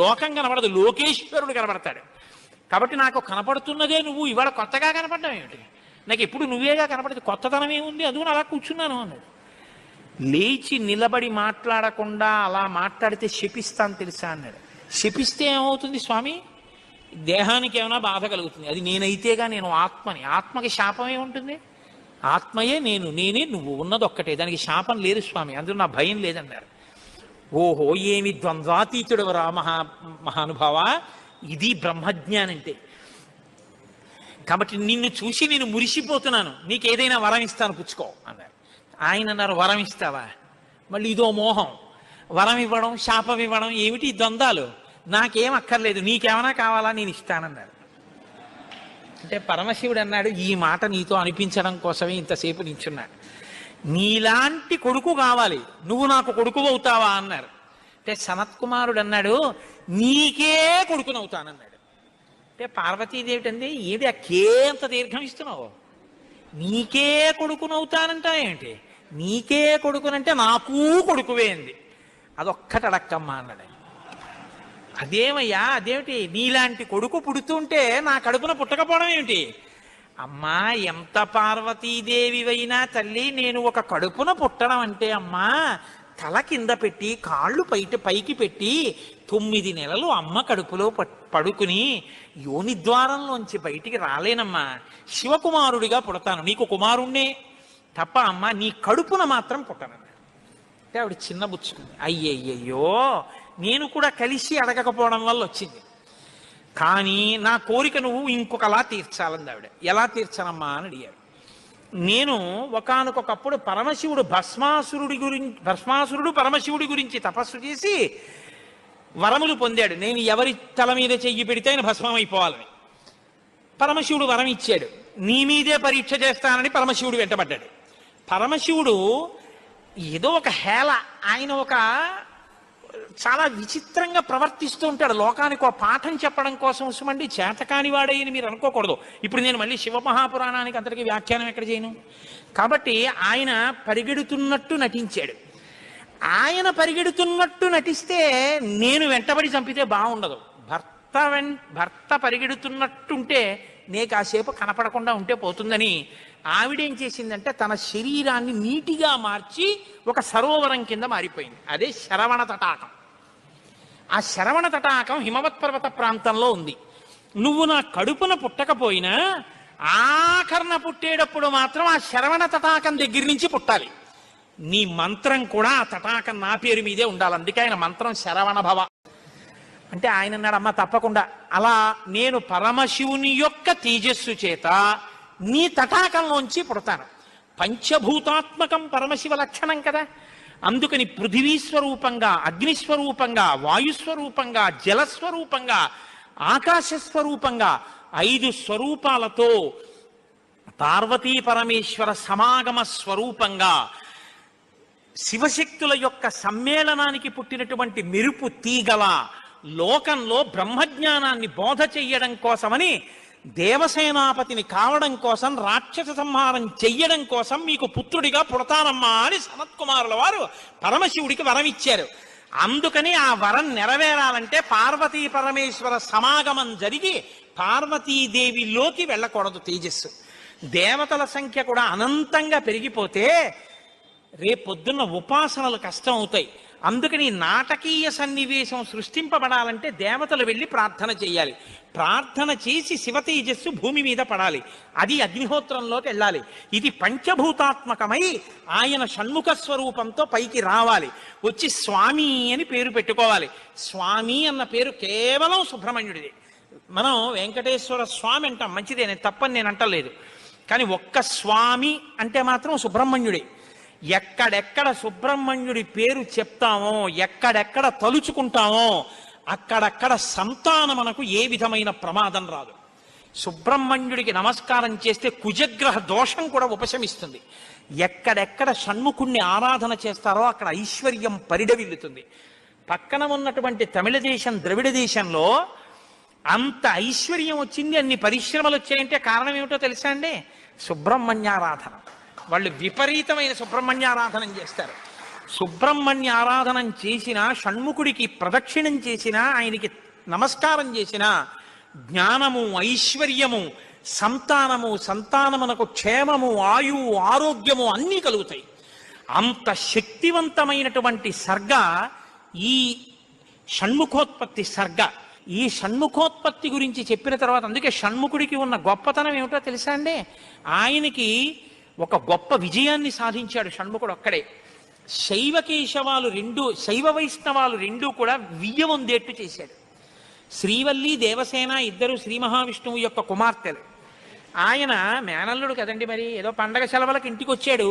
లోకం కనపడదు, లోకేశ్వరుడు కనపడతాడు. కాబట్టి నాకు కనపడుతున్నదే నువ్వు, ఇవాళ కొత్తగా కనపడ్డం ఏమిటి? నాకు ఎప్పుడు నువ్వేగా కనపడదు, కొత్తదనం ఏముంది, అందుకని అలా కూర్చున్నాను అన్నాడు. లేచి నిలబడి మాట్లాడకుండా అలా మాట్లాడితే శపిస్తాను తెలుసా అన్నాడు. శపిస్తే ఏమవుతుంది స్వామి? దేహానికి ఏమైనా బాధ కలుగుతుంది. అది నేనైతేగా, నేను ఆత్మని. ఆత్మకి శాపం ఏముంటుంది? ఆత్మయే నేను, నేనే నువ్వు, ఉన్నది ఒక్కటే, దానికి శాపం లేదు స్వామి, అందులో నా భయం లేదన్నారు. ఓహో ఏమి ద్వంద్వాతీతుడు రా మహానుభావ, ఇది బ్రహ్మజ్ఞానంటే. కాబట్టి నిన్ను చూసి నేను మురిసిపోతున్నాను, నీకేదైనా వరం ఇస్తాను పుచ్చుకో అన్నారు. ఆయన అన్నారు, వరం ఇస్తావా? మళ్ళీ ఇదో మోహం, వరం ఇవ్వడం శాపం ఇవ్వడం ఏమిటి ద్వంద్వాలు? నాకేం అక్కర్లేదు, నీకేమైనా కావాలా నేను ఇస్తానన్నారు. అంటే పరమశివుడు అన్నాడు, ఈ మాట నీతో అనిపించడం కోసమే ఇంతసేపు నించున్నాడు. నీలాంటి కొడుకు కావాలి, నువ్వు నాకు కొడుకు అవుతావా అన్నారు. అంటే సనత్కుమారుడు అన్నాడు, నీకే కొడుకునవుతానన్నాడు. అంటే పార్వతీదేవి అంది, ఏది ఆ కేంత దీర్ఘం ఇస్తున్నావు? నీకే కొడుకునవుతానంటా ఏంటి? నీకే కొడుకునంటే నాకు కొడుకువే అంది. అదొక్కటి అడక్కమ్మా అన్నాడు. అదేమయ్యా, అదేమిటి నీలాంటి కొడుకు పుడుతుంటే నా కడుపున పుట్టకపోవడం ఏమిటి? అమ్మా ఎంత పార్వతీదేవివైనా తల్లి, నేను ఒక కడుపున పుట్టడం అంటే అమ్మా తల కింద పెట్టి కాళ్ళు పైకి పెట్టి 9 నెలలు అమ్మ కడుపులో పడుకుని యోని ద్వారంలోంచి బయటికి రాలేనమ్మా. శివకుమారుడిగా పుడతాను, నీకు కుమారుణ్ణే తప్ప అమ్మ నీ కడుపున మాత్రం పుట్టనన్నాడు. అంటే ఆవిడ చిన్న బుచ్చుకుంది. అయ్యయ్యో నేను కూడా కలిసి అడగకపోవడం వల్ల వచ్చింది, కానీ నా కోరిక నువ్వు ఇంకొకలా తీర్చాలంది ఆవిడ. ఎలా తీర్చనమ్మా అని అడిగాడు. నేను ఒకానొకప్పుడు పరమశివుడు భస్మాసురుడు పరమశివుడి గురించి తపస్సు చేసి వరములు పొందాడు. నేను ఎవరి తల మీద చెయ్యి పెడితే ఆయన భస్మం అయిపోవాలని పరమశివుడు వరం ఇచ్చాడు. నీ మీదే పరీక్ష చేస్తానని పరమశివుడు వెంటబడ్డాడు. పరమశివుడు ఏదో ఒక హేళ, ఆయన ఒక చాలా విచిత్రంగా ప్రవర్తిస్తూ ఉంటాడు. లోకానికి ఒక పాఠం చెప్పడం కోసం ఉసుమండి చేతకాని వాడయ్యని మీరు అనుకోకూడదు. ఇప్పుడు నేను మళ్ళీ శివమహాపురాణానికి అంతటికి వ్యాఖ్యానం ఎక్కడ చేయను. కాబట్టి ఆయన పరిగెడుతున్నట్టు నటించాడు. ఆయన పరిగెడుతున్నట్టు నటిస్తే నేను వెంటబడి చంపితే బాగుండదు. భర్త పరిగెడుతున్నట్టుంటే నే కాసేపు కనపడకుండా ఉంటే పోతుందని ఆవిడేం చేసిందంటే తన శరీరాన్ని నీటిగా మార్చి ఒక సరోవరం కింద మారిపోయింది. అదే శరవణ తటాకం. ఆ శరవణ తటాకం హిమవత్ పర్వత ప్రాంతంలో ఉంది. నువ్వు నా కడుపున పుట్టకపోయినా ఆఖరణ పుట్టేటప్పుడు మాత్రం ఆ శరవణ తటాకం దగ్గర నుంచి పుట్టాలి. నీ మంత్రం కూడా ఆ తటాకం నా పేరు మీదే ఉండాలి. అందుకే ఆయన మంత్రం శరవణ భవ. అంటే ఆయన అన్నాడు, అమ్మ తప్పకుండా, అలా నేను పరమశివుని యొక్క తేజస్సు చేత నీ తటాకంలోంచి పుడతాను. పంచభూతాత్మకం పరమశివ లక్షణం కదా. అందుకని పృథివీస్వరూపంగా, అగ్నిస్వరూపంగా, వాయుస్వరూపంగా, జలస్వరూపంగా, ఆకాశస్వరూపంగా 5 స్వరూపాలతో పార్వతీ పరమేశ్వర సమాగమ స్వరూపంగా శివశక్తుల యొక్క సమ్మేళనానికి పుట్టినటువంటి మెరుపు తీగల లోకంలో బ్రహ్మజ్ఞానాన్ని బోధ చెయ్యడం కోసమని దేవసేనాపతిని కావడం కోసం, రాక్షస సంహారం చెయ్యడం కోసం మీకు పుత్రుడిగా పుడతానమ్మా అని సనత్కుమారుల వారు పరమశివుడికి వరం ఇచ్చారు. అందుకని ఆ వరం నెరవేరాలంటే పార్వతీ పరమేశ్వర సమాగమం జరిగి పార్వతీదేవిలోకి వెళ్ళకూడదు తేజస్సు. దేవతల సంఖ్య కూడా అనంతంగా పెరిగిపోతే రేపొద్దున్న ఉపాసనలు కష్టం అవుతాయి. అందుకని నాటకీయ సన్నివేశం సృష్టింపబడాలంటే దేవతలు వెళ్ళి ప్రార్థన చేయాలి. ప్రార్థన చేసి శివతేజస్సు భూమి మీద పడాలి. అది అగ్నిహోత్రంలోకి వెళ్ళాలి. ఇది పంచభూతాత్మకమై ఆయన షణ్ముఖ స్వరూపంతో పైకి రావాలి. వచ్చి స్వామి అని పేరు పెట్టుకోవాలి. స్వామి అన్న పేరు కేవలం సుబ్రహ్మణ్యుడిది. మనం వెంకటేశ్వర స్వామి అంటాం, మంచిదే, నేను తప్పని నేను అంటలేదు. కానీ ఒక్క స్వామి అంటే మాత్రం సుబ్రహ్మణ్యుడే. ఎక్కడెక్కడ సుబ్రహ్మణ్యుడి పేరు చెప్తామో, ఎక్కడెక్కడ తలుచుకుంటామో అక్కడక్కడ సంతానమునకు ఏ విధమైన ప్రమాదం రాదు. సుబ్రహ్మణ్యుడికి నమస్కారం చేస్తే కుజగ్రహ దోషం కూడా ఉపశమిస్తుంది. ఎక్కడెక్కడ షణ్ముఖుణ్ణి ఆరాధన చేస్తారో అక్కడ ఐశ్వర్యం పరిడవిల్లుతుంది. పక్కన ఉన్నటువంటి తమిళ దేశం, ద్రవిడ దేశంలో అంత ఐశ్వర్యం వచ్చింది, అన్ని పరిశ్రమలు వచ్చాయంటే కారణం ఏమిటో తెలుసా అండి? సుబ్రహ్మణ్యారాధన. వాళ్ళు విపరీతమైన సుబ్రహ్మణ్యారాధనం చేస్తారు. సుబ్రహ్మణ్య ఆరాధనం చేసినా, షణ్ముఖుడికి ప్రదక్షిణం చేసినా, ఆయనకి నమస్కారం చేసినా జ్ఞానము, ఐశ్వర్యము, సంతానమునకు క్షేమము, ఆయువు, ఆరోగ్యము అన్నీ కలుగుతాయి. అంత శక్తివంతమైనటువంటి సర్గ ఈ షణ్ముఖోత్పత్తి సర్గ. ఈ షణ్ముఖోత్పత్తి గురించి చెప్పిన తర్వాత, అందుకే షణ్ముఖుడికి ఉన్న గొప్పతనం ఏమిటో తెలుసా అండి? ఆయనకి ఒక గొప్ప విజయాన్ని సాధించాడు షణ్ముఖుడు ఒక్కడే. శైవ వైష్ణవాలు రెండూ కూడా వియ్యవందేట్టు చేశాడు. శ్రీవల్లి, దేవసేన ఇద్దరు శ్రీ మహావిష్ణువు యొక్క కుమార్తెలు. ఆయన మేనల్లుడు కదండి, మరి ఏదో పండగ సెలవులకు ఇంటికి వచ్చాడు.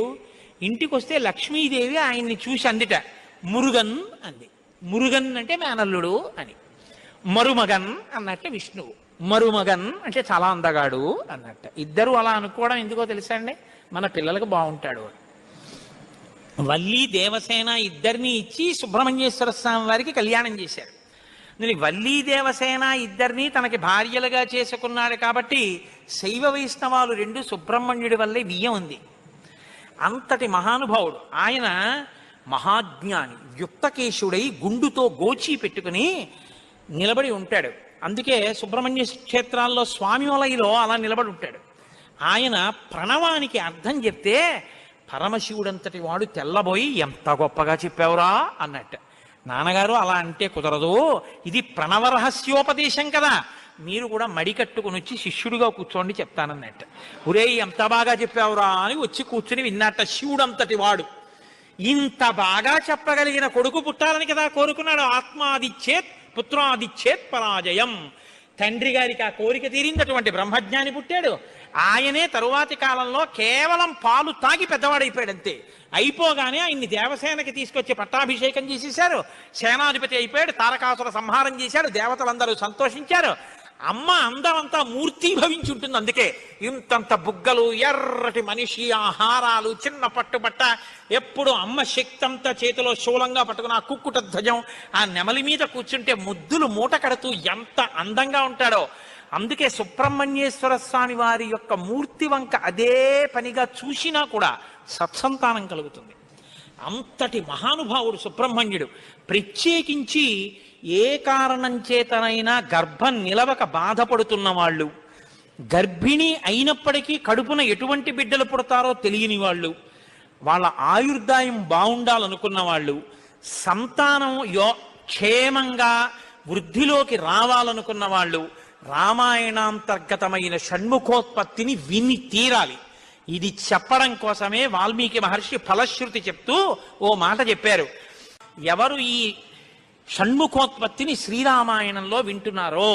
ఇంటికి వస్తే లక్ష్మీదేవి ఆయన్ని చూసి అందిట, మురుగన్ అంది. మురుగన్ అంటే మేనల్లుడు అని. మరుమగన్ అన్నట్టు విష్ణువు. మరుమగన్ అంటే చాలా అందగాడు అన్నట్ట. ఇద్దరు అలా అనుకోవడం ఎందుకో తెలుసా అండి? మన పిల్లలకు బాగుంటాడు. వల్లి, దేవసేన ఇద్దరిని ఇచ్చి సుబ్రహ్మణ్యేశ్వర స్వామి వారికి కళ్యాణం చేశారు. దీనికి వల్లి, దేవసేన ఇద్దరిని తనకి భార్యలుగా చేసుకున్నాడు కాబట్టి శైవ వైష్ణవాలు రెండు సుబ్రహ్మణ్యుడి వల్లే బియ్యం ఉంది. అంతటి మహానుభావుడు ఆయన. మహాజ్ఞాని, యుక్తకేశుడై గుండుతో గోచి పెట్టుకుని నిలబడి ఉంటాడు. అందుకే సుబ్రహ్మణ్య క్షేత్రాల్లో స్వామి వలయలో అలా నిలబడి ఉంటాడు. ఆయన ప్రణవానికి అర్థం చెప్తే పరమశివుడంతటి వాడు తెల్లబోయి, ఎంత గొప్పగా చెప్పావురా అన్నట్టు. నాన్నగారు అలా అంటే కుదరదు, ఇది ప్రణవ రహస్యోపదేశం కదా, మీరు కూడా మడి కట్టుకుని వచ్చి శిష్యుడిగా కూర్చోండి చెప్తానన్నట్టు. ఒరే ఎంత బాగా చెప్పావురా అని వచ్చి కూర్చుని విన్నట్ట. శివుడంతటి వాడు ఇంత బాగా చెప్పగలిగిన కొడుకు పుట్టాలని కదా కోరుకున్నాడు. ఆత్మాదిచ్చేత్ పుత్రాదిచ్చేత్ పరాజయం. తండ్రి గారికి ఆ కోరిక తీరిందటువంటి బ్రహ్మజ్ఞాని పుట్టాడు. ఆయనే తరువాతి కాలంలో కేవలం పాలు తాగి పెద్దవాడైపోయాడు. అయిపోగానే ఆయన్ని దేవసేనకి తీసుకొచ్చి పట్టాభిషేకం చేసేశారు. సేనాధిపతి అయిపోయాడు. తారకాసుర సంహారం చేశాడు. దేవతలందరూ సంతోషించారు. అమ్మ అందమంతా మూర్తీభవించి ఉంటుంది. అందుకే ఇంతంత బుగ్గలు, ఎర్రటి మనిషి, ఆహారాలు, చిన్న పట్టుబట్ట, ఎప్పుడు అమ్మ శక్తి అంతా చేతిలో శూలంగా పట్టుకుని ఆ కుక్కుట ధ్వజం, ఆ నెమలి మీద కూర్చుంటే ముద్దులు మూట కడుతూ ఎంత అందంగా ఉంటాడో. అందుకే సుబ్రహ్మణ్యేశ్వర స్వామి వారి యొక్క మూర్తి వంక అదే పనిగా చూసినా కూడా సత్సంతానం కలుగుతుంది. అంతటి మహానుభావుడు సుబ్రహ్మణ్యుడు. ప్రత్యేకించి ఏ కారణం చేతనైనా గర్భం నిలవక బాధపడుతున్న వాళ్ళు, గర్భిణి అయినప్పటికీ కడుపున ఎటువంటి బిడ్డలు పుడతారో తెలియని వాళ్ళు, వాళ్ళ ఆయుర్దాయం బాగుండాలనుకున్న వాళ్ళు, సంతానం క్షేమంగా వృద్ధిలోకి రావాలనుకున్న వాళ్ళు రామాయణాంతర్గతమైన షణ్ముఖోత్పత్తిని విని తీరాలి. ఇది చెప్పడం కోసమే వాల్మీకి మహర్షి ఫలశ్రుతి చెప్తూ ఓ మాట చెప్పారు. ఎవరు ఈ షణ్ముఖోత్పత్తిని శ్రీరామాయణంలో వింటున్నారో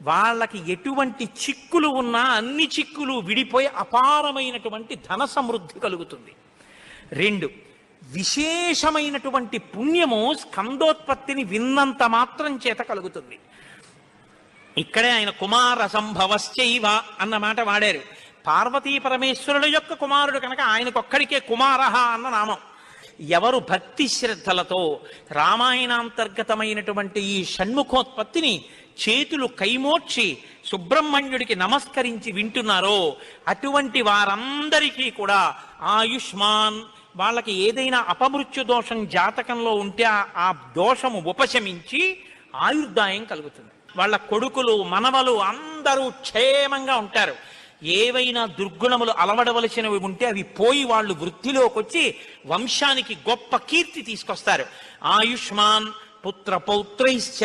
వాళ్ళకి ఎటువంటి చిక్కులు ఉన్నా అన్ని చిక్కులు విడిపోయి అపారమైనటువంటి ధన సమృద్ధి కలుగుతుంది. 2, విశేషమైనటువంటి పుణ్యము స్కందోత్పత్తిని విన్నంత మాత్రం చేత కలుగుతుంది. ఇక్కడే ఆయన కుమార సంభవశ్చైవ అన్న మాట వాడారు. పార్వతీ పరమేశ్వరుల యొక్క కుమారుడు కనుక ఆయనకొక్కడికే కుమారహ అన్న నామం. ఎవరు భక్తి శ్రద్ధలతో రామాయణాంతర్గతమైనటువంటి ఈ షణ్ముఖోత్పత్తిని చేతులు కైమోర్చి సుబ్రహ్మణ్యుడికి నమస్కరించి వింటున్నారో అటువంటి వారందరికీ కూడా ఆయుష్మాన్, వాళ్ళకి ఏదైనా అపమృత్యు దోషం జాతకంలో ఉంటే ఆ దోషము ఉపశమించి ఆయుర్దాయం కలుగుతుంది. వాళ్ళ కొడుకులు మనవలు అందరూ క్షేమంగా ఉంటారు. ఏవైనా దుర్గుణములు అలవడవలసినవి ఉంటే అవి పోయి వాళ్ళు వృద్ధిలోకి వచ్చి వంశానికి గొప్ప కీర్తి తీసుకొస్తారు. ఆయుష్మాన్ పుత్ర పౌత్రైశ్చ,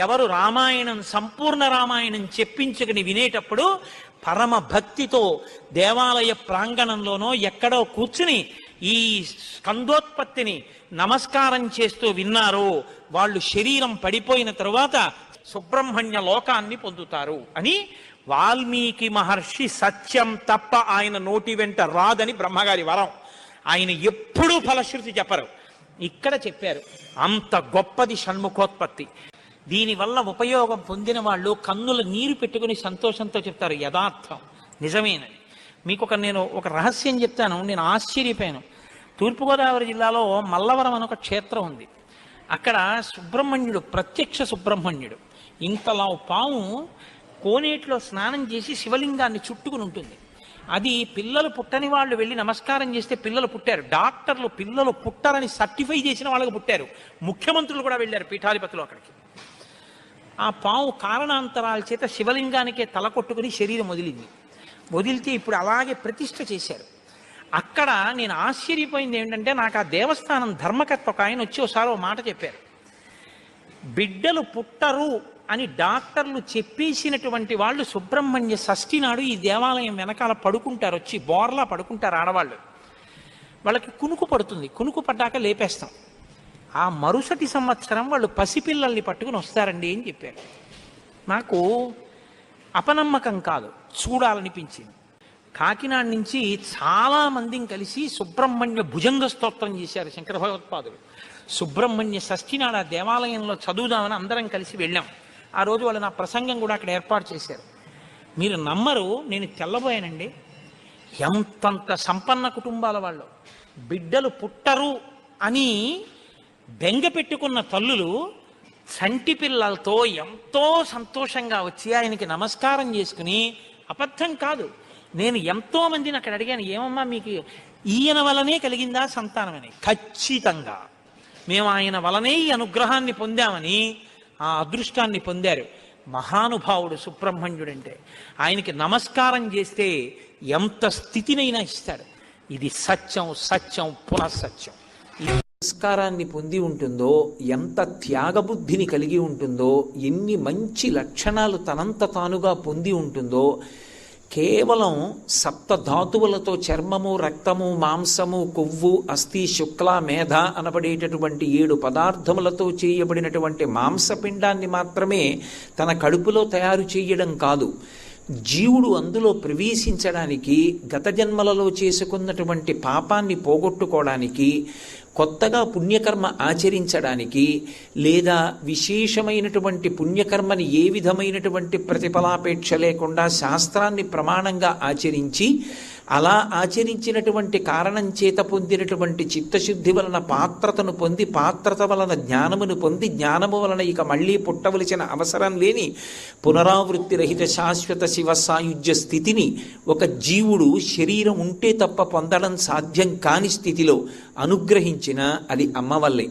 ఎవరు రామాయణం సంపూర్ణ రామాయణం చెప్పించుకుని వినేటప్పుడు పరమ భక్తితో దేవాలయ ప్రాంగణంలోనో ఎక్కడో కూర్చుని ఈ స్కందోత్పత్తిని నమస్కారం చేస్తూ విన్నారో వాళ్ళు శరీరం పడిపోయిన తరువాత సుబ్రహ్మణ్య లోకాన్ని పొందుతారు అని వాల్మీకి మహర్షి సత్యం తప్ప ఆయన నోటి వెంట రాదని బ్రహ్మగారి వరం. ఆయన ఎప్పుడూ ఫలశ్రుతి చెప్పరు, ఇక్కడ చెప్పారు. అంత గొప్పది షణ్ముఖోత్పత్తి. దీనివల్ల ఉపయోగం పొందిన వాళ్ళు కన్నుల నీరు పెట్టుకుని సంతోషంతో చెప్తారు యథార్థం నిజమేనని. మీకు నేను ఒక రహస్యం చెప్తాను, నేను ఆశ్చర్యపోయాను. తూర్పుగోదావరి జిల్లాలో మల్లవరం అని ఒక క్షేత్రం ఉంది. అక్కడ సుబ్రహ్మణ్యుడు, ప్రత్యక్ష సుబ్రహ్మణ్యుడు, ఇంతలా పాము కోనేటిలో స్నానం చేసి శివలింగాన్ని చుట్టుకుని ఉంటుంది. అది పిల్లలు పుట్టని వాళ్ళు వెళ్ళి నమస్కారం చేస్తే పిల్లలు పుట్టారు. డాక్టర్లు పిల్లలు పుట్టారని సర్టిఫై చేసిన వాళ్ళకి పుట్టారు. ముఖ్యమంత్రులు కూడా వెళ్ళారు పీఠాధిపతులు అక్కడికి. ఆ పాము కారణాంతరాల చేత శివలింగానికే తల కొట్టుకుని శరీరం వదిలింది. వదిలితే ఇప్పుడు అలాగే ప్రతిష్ఠ చేశారు. అక్కడ నేను ఆశ్చర్యపోయింది ఏమిటంటే, నాకు ఆ దేవస్థానం ధర్మకర్త ఒక ఆయన వచ్చి ఒకసారి ఓ మాట చెప్పారు. బిడ్డలు పుట్టరు అని డాక్టర్లు చెప్పేసినటువంటి వాళ్ళు సుబ్రహ్మణ్య షష్ఠి నాడు ఈ దేవాలయం వెనకాల పడుకుంటారు, వచ్చి బోర్లా పడుకుంటారు ఆడవాళ్ళు. వాళ్ళకి కునుకు పడుతుంది, కునుకు పడ్డాక లేపేస్తాం. ఆ మరుసటి సంవత్సరం వాళ్ళు పసిపిల్లల్ని పట్టుకుని వస్తారండి అని చెప్పారు. నాకు అపనమ్మకం కాదు, చూడాలనిపించింది. కాకినాడ నుంచి చాలా మందిని కలిసి సుబ్రహ్మణ్య భుజంగ స్తోత్రం చేశారు శంకర భగవత్పాదులు. సుబ్రహ్మణ్య షష్ఠి నాడు ఆ దేవాలయంలో చదువుదామని అందరం కలిసి వెళ్ళాం. ఆ రోజు వాళ్ళు నా ప్రసంగం కూడా అక్కడ ఏర్పాటు చేశారు. మీరు నమ్మరు, నేను తెల్లబోయానండి. ఎంతంత సంపన్న కుటుంబాల వాళ్ళు బిడ్డలు పుట్టరు అని బెంగ పెట్టుకున్న తల్లులు చంటి పిల్లలతో ఎంతో సంతోషంగా వచ్చి ఆయనకి నమస్కారం చేసుకుని, అబద్ధం కాదు, నేను ఎంతో మందిని అక్కడ అడిగాను, ఏమమ్మా మీకు ఈయన వలనే కలిగిందా సంతానం అని. ఖచ్చితంగా మేము ఆయన వలనే ఈ అనుగ్రహాన్ని పొందామని ఆ అదృష్టాన్ని పొందారు. మహానుభావుడు సుబ్రహ్మణ్యుడంటే. ఆయనకి నమస్కారం చేస్తే ఎంత స్థితినైనా ఇస్తాడు. ఇది సత్యం, సత్యం పునఃసత్యం. సంస్కారాన్ని పొంది ఉంటుందో, ఎంత త్యాగబుద్ధిని కలిగి ఉంటుందో, ఎన్ని మంచి లక్షణాలు తనంత తానుగా పొంది ఉంటుందో, కేవలం సప్తధాతువులతో చర్మము, రక్తము, మాంసము, కొవ్వు, అస్థి, శుక్ల, మేధ అనబడేటటువంటి 7 పదార్థములతో చేయబడినటువంటి మాంసపిండాన్ని మాత్రమే తన కడుపులో తయారు చేయడం కాదు, జీవుడు అందులో ప్రవేశించడానికి, గత జన్మలలో చేసుకున్నటువంటి పాపాన్ని పోగొట్టుకోవడానికి, కొత్తగా పుణ్యకర్మ ఆచరించడానికి, లేదా విశేషమైనటువంటి పుణ్యకర్మని ఏ విధమైనటువంటి ప్రతిఫలాపేక్ష లేకుండా శాస్త్రాన్ని ప్రమాణంగా ఆచరించి, అలా ఆచరించినటువంటి కారణం చేత పొందినటువంటి చిత్తశుద్ధి వలన పాత్రతను పొంది, పాత్రత వలన జ్ఞానమును పొంది, జ్ఞానము వలన ఇక మళ్ళీ పుట్టవలసిన అవసరం లేని పునరావృత్తి రహిత శాశ్వత శివ సాయుధ్య స్థితిని ఒక జీవుడు శరీరం ఉంటే తప్ప పొందడం సాధ్యం కాని స్థితిలో అనుగ్రహించిన అది అమ్మ వల్లే.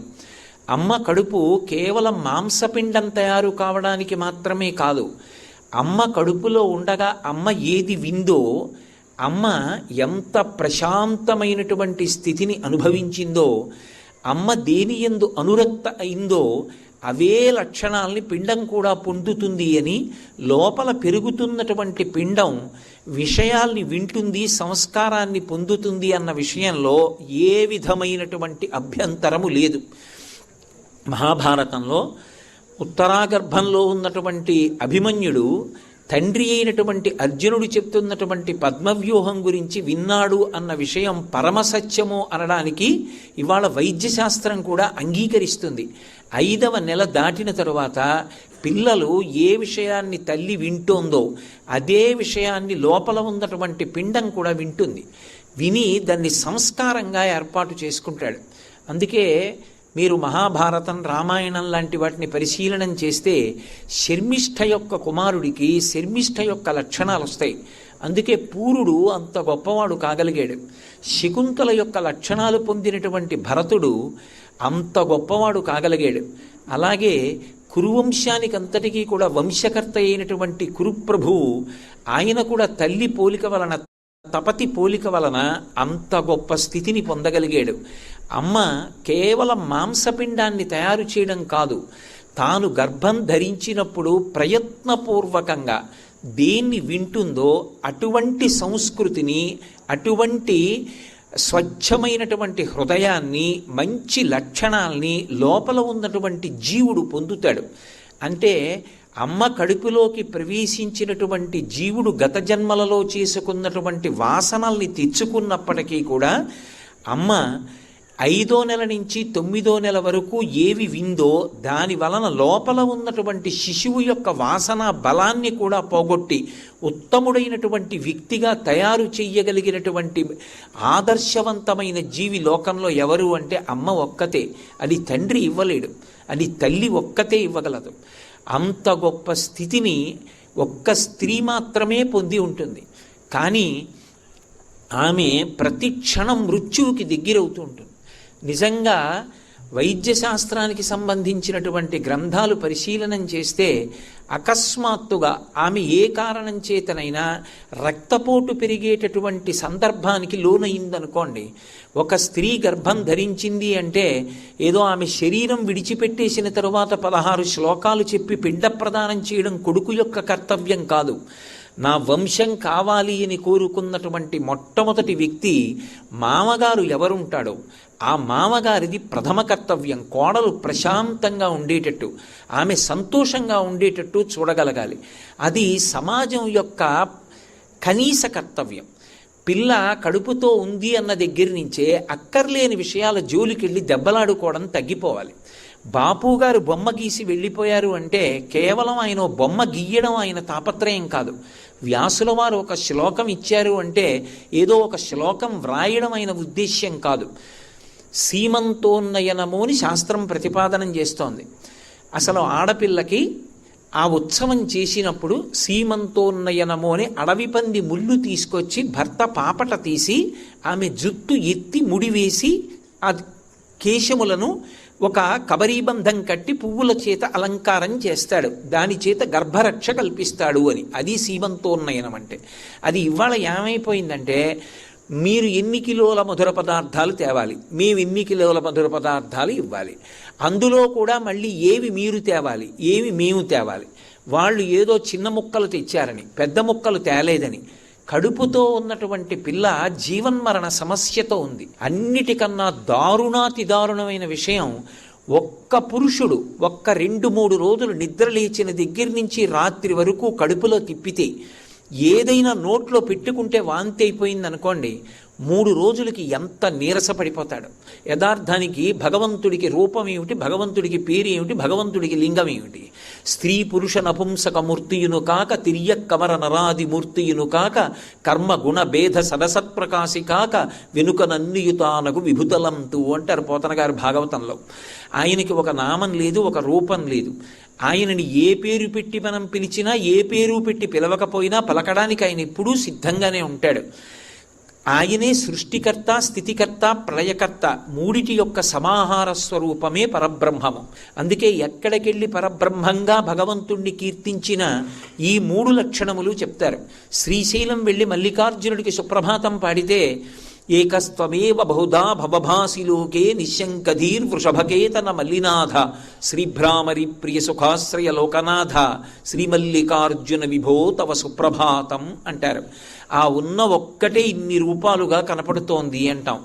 అమ్మ కడుపు కేవలం మాంసపిండం తయారు కావడానికి మాత్రమే కాదు, అమ్మ కడుపులో ఉండగా అమ్మ ఏది విందో, అమ్మ ఎంత ప్రశాంతమైనటువంటి స్థితిని అనుభవించిందో, అమ్మ దేని యందు అనురక్త అయిందో అవే లక్షణాలని పిండం కూడా పొందుతుంది అని, లోపల పెరుగుతున్నటువంటి పిండం విషయాల్ని వింటుంది, సంస్కారాన్ని పొందుతుంది అన్న విషయంలో ఏ విధమైనటువంటి అభ్యంతరము లేదు. మహాభారతంలో ఉత్తరాగర్భంలో ఉన్నటువంటి అభిమన్యుడు తండ్రి అయినటువంటి అర్జునుడు చెప్తున్నటువంటి పద్మవ్యూహం గురించి విన్నాడు అన్న విషయం పరమసత్యము అనడానికి ఇవాళ వైద్యశాస్త్రం కూడా అంగీకరిస్తుంది. 5వ నెల దాటిన తరువాత పిల్లలు ఏ విషయాన్ని తల్లి వింటోందో అదే విషయాన్ని లోపల ఉన్నటువంటి పిండం కూడా వింటుంది. విని దాన్ని సంస్కారంగా ఏర్పాటు చేసుకుంటాడు. అందుకే మీరు మహాభారతం, రామాయణం లాంటి వాటిని పరిశీలనం చేస్తే శర్మిష్ఠ యొక్క కుమారుడికి శర్మిష్ఠ యొక్క లక్షణాలు వస్తాయి. అందుకే పూరుడు అంత గొప్పవాడు కాగలిగాడు. శకుంతల యొక్క లక్షణాలు పొందినటువంటి భరతుడు అంత గొప్పవాడు కాగలిగాడు. అలాగే కురువంశానికి అంతటికీ కూడా వంశకర్త అయినటువంటి కురుప్రభువు ఆయన కూడా తల్లి పోలిక వలన, తపతి పోలిక వలన అంత గొప్ప స్థితిని పొందగలిగాడు. అమ్మ కేవలం మాంసపిండాన్ని తయారు చేయడం కాదు, తాను గర్భం ధరించినప్పుడు ప్రయత్నపూర్వకంగా దేన్ని వింటుందో అటువంటి సంస్కృతిని, అటువంటి స్వచ్ఛమైనటువంటి హృదయాన్ని, మంచి లక్షణాల్ని లోపల ఉన్నటువంటి జీవుడు పొందుతాడు. అంటే అమ్మ కడుపులోకి ప్రవేశించినటువంటి జీవుడు గత జన్మలలో చేసుకున్నటువంటి వాసనల్ని తెచ్చుకున్నప్పటికీ కూడా అమ్మ 5వ నెల నుంచి 9వ నెల వరకు ఏవి విందో దాని వలన లోపల ఉన్నటువంటి శిశువు యొక్క వాసన బలాన్ని కూడా పోగొట్టి ఉత్తముడైనటువంటి వ్యక్తిగా తయారు చెయ్యగలిగినటువంటి ఆదర్శవంతమైన జీవి లోకంలో ఎవరు అంటే అమ్మ ఒక్కతే. అది తండ్రి ఇవ్వలేడు, అది తల్లి ఒక్కతే ఇవ్వగలదు. అంత గొప్ప స్థితిని ఒక్క స్త్రీ మాత్రమే పొంది ఉంటుంది. కానీ ఆమె ప్రతి క్షణం మృత్యువుకి దగ్గరవుతూ ఉంటుంది. నిజంగా వైద్యశాస్త్రానికి సంబంధించినటువంటి గ్రంథాలు పరిశీలనం చేస్తే అకస్మాత్తుగా ఆమె ఏ కారణం చేతనైనా రక్తపోటు పెరిగేటటువంటి సందర్భానికి లోనయిందనుకోండి, ఒక స్త్రీ గర్భం ధరించింది అంటే ఏదో ఆమె శరీరం విడిచిపెట్టేసిన తరువాత 16 శ్లోకాలు చెప్పి పిండ ప్రదానం చేయడం కొడుకు యొక్క కర్తవ్యం కాదు. నా వంశం కావాలి అని కోరుకున్నటువంటి మొట్టమొదటి వ్యక్తి మామగారు ఎవరుంటాడో ఆ మామగారిది ప్రథమ కర్తవ్యం. కోడలు ప్రశాంతంగా ఉండేటట్టు, ఆమె సంతోషంగా ఉండేటట్టు చూడగలగాలి. అది సమాజం యొక్క కనీస కర్తవ్యం. పిల్ల కడుపుతో ఉంది అన్న దగ్గర నుంచే అక్కర్లేని విషయాల జోలికెళ్ళి దెబ్బలాడుకోవడం తగ్గిపోవాలి. బాపు గారు బొమ్మ గీసి వెళ్ళిపోయారు అంటే కేవలం ఆయన బొమ్మ గీయడం ఆయన తాపత్రయం కాదు. వ్యాసుల వారు ఒక శ్లోకం ఇచ్చారు అంటే ఏదో ఒక శ్లోకం వ్రాయడం ఆయన ఉద్దేశ్యం కాదు. సీమంతోన్నయనము అని శాస్త్రం ప్రతిపాదనం చేస్తోంది. అసలు ఆడపిల్లకి ఆ ఉత్సవం చేసినప్పుడు సీమంతోన్నయనము అని అడవి పంది ముళ్ళు తీసుకొచ్చి భర్త పాపట తీసి ఆమె జుట్టు ఎత్తి ముడివేసి ఆ కేశములను ఒక కబరీబంధం కట్టి పువ్వుల చేత అలంకారం చేస్తాడు. దాని చేత గర్భరక్ష కల్పిస్తాడు అని. అది సీమంతోన్నయనం అంటే. అది ఇవాళ ఏమైపోయిందంటే మీరు ఎన్ని కిలోల మధుర పదార్థాలు తేవాలి, మేము ఎన్ని కిలోల మధుర పదార్థాలు ఇవ్వాలి, అందులో కూడా మళ్ళీ ఏవి మీరు తేవాలి, ఏవి మేము తేవాలి. వాళ్ళు ఏదో చిన్న ముక్కలు తెచ్చారని, పెద్ద ముక్కలు తేలేదని. కడుపుతో ఉన్నటువంటి పిల్ల జీవన్మరణ సమస్యతో ఉంది. అన్నిటికన్నా దారుణాతి దారుణమైన విషయం, ఒక్క పురుషుడు 2-3 రోజులు నిద్ర లేచిన దగ్గర నుంచి రాత్రి వరకు కడుపులో తిప్పితే, ఏదైనా నోట్లో పెట్టుకుంటే వాంతి అయిపోయింది అనుకోండి, 3 రోజులకి ఎంత నీరసపడిపోతాడు. యథార్థానికి భగవంతుడికి రూపం ఏమిటి, భగవంతుడికి పేరు ఏమిటి, భగవంతుడికి లింగం ఏమిటి? స్త్రీ పురుష నపుంసక మూర్తియును కాక తిర్య కమర నరాది మూర్తియును కాక కర్మ గుణ భేద సదసత్ప్రకాశి కాక వెనుక నన్నియుతానకు విభుతలంతు అంటారు పోతన గారు భాగవతంలో. ఆయనకి ఒక నామం లేదు, ఒక రూపం లేదు. ఆయనని ఏ పేరు పెట్టి మనం పిలిచినా, ఏ పేరు పెట్టి పిలవకపోయినా పలకడానికి ఆయన ఎప్పుడూ సిద్ధంగానే ఉంటాడు. ఆయనే సృష్టికర్త, స్థితికర్త, ప్రళయకర్త, మూడిటి యొక్క సమాహార స్వరూపమే పరబ్రహ్మము. అందుకే ఎక్కడికెళ్ళి పరబ్రహ్మంగా భగవంతుణ్ణి కీర్తించిన ఈ 3 లక్షణములు చెప్తారు. శ్రీశైలం వెళ్ళి మల్లికార్జునుడికి సుప్రభాతం పాడితే ఏకస్త్వమేవ బహుధా భవభాసి లోకే నిశంకధీర్ వృషభకేతన మల్లినాథ శ్రీభ్రామరి ప్రియ సుఖాశ్రయ లోకనాథ శ్రీమల్లికార్జున విభో తవ సుప్రభాతం అంటారు. ఆ ఉన్న ఒక్కటే ఇన్ని రూపాలుగా కనపడుతోంది అంటాం.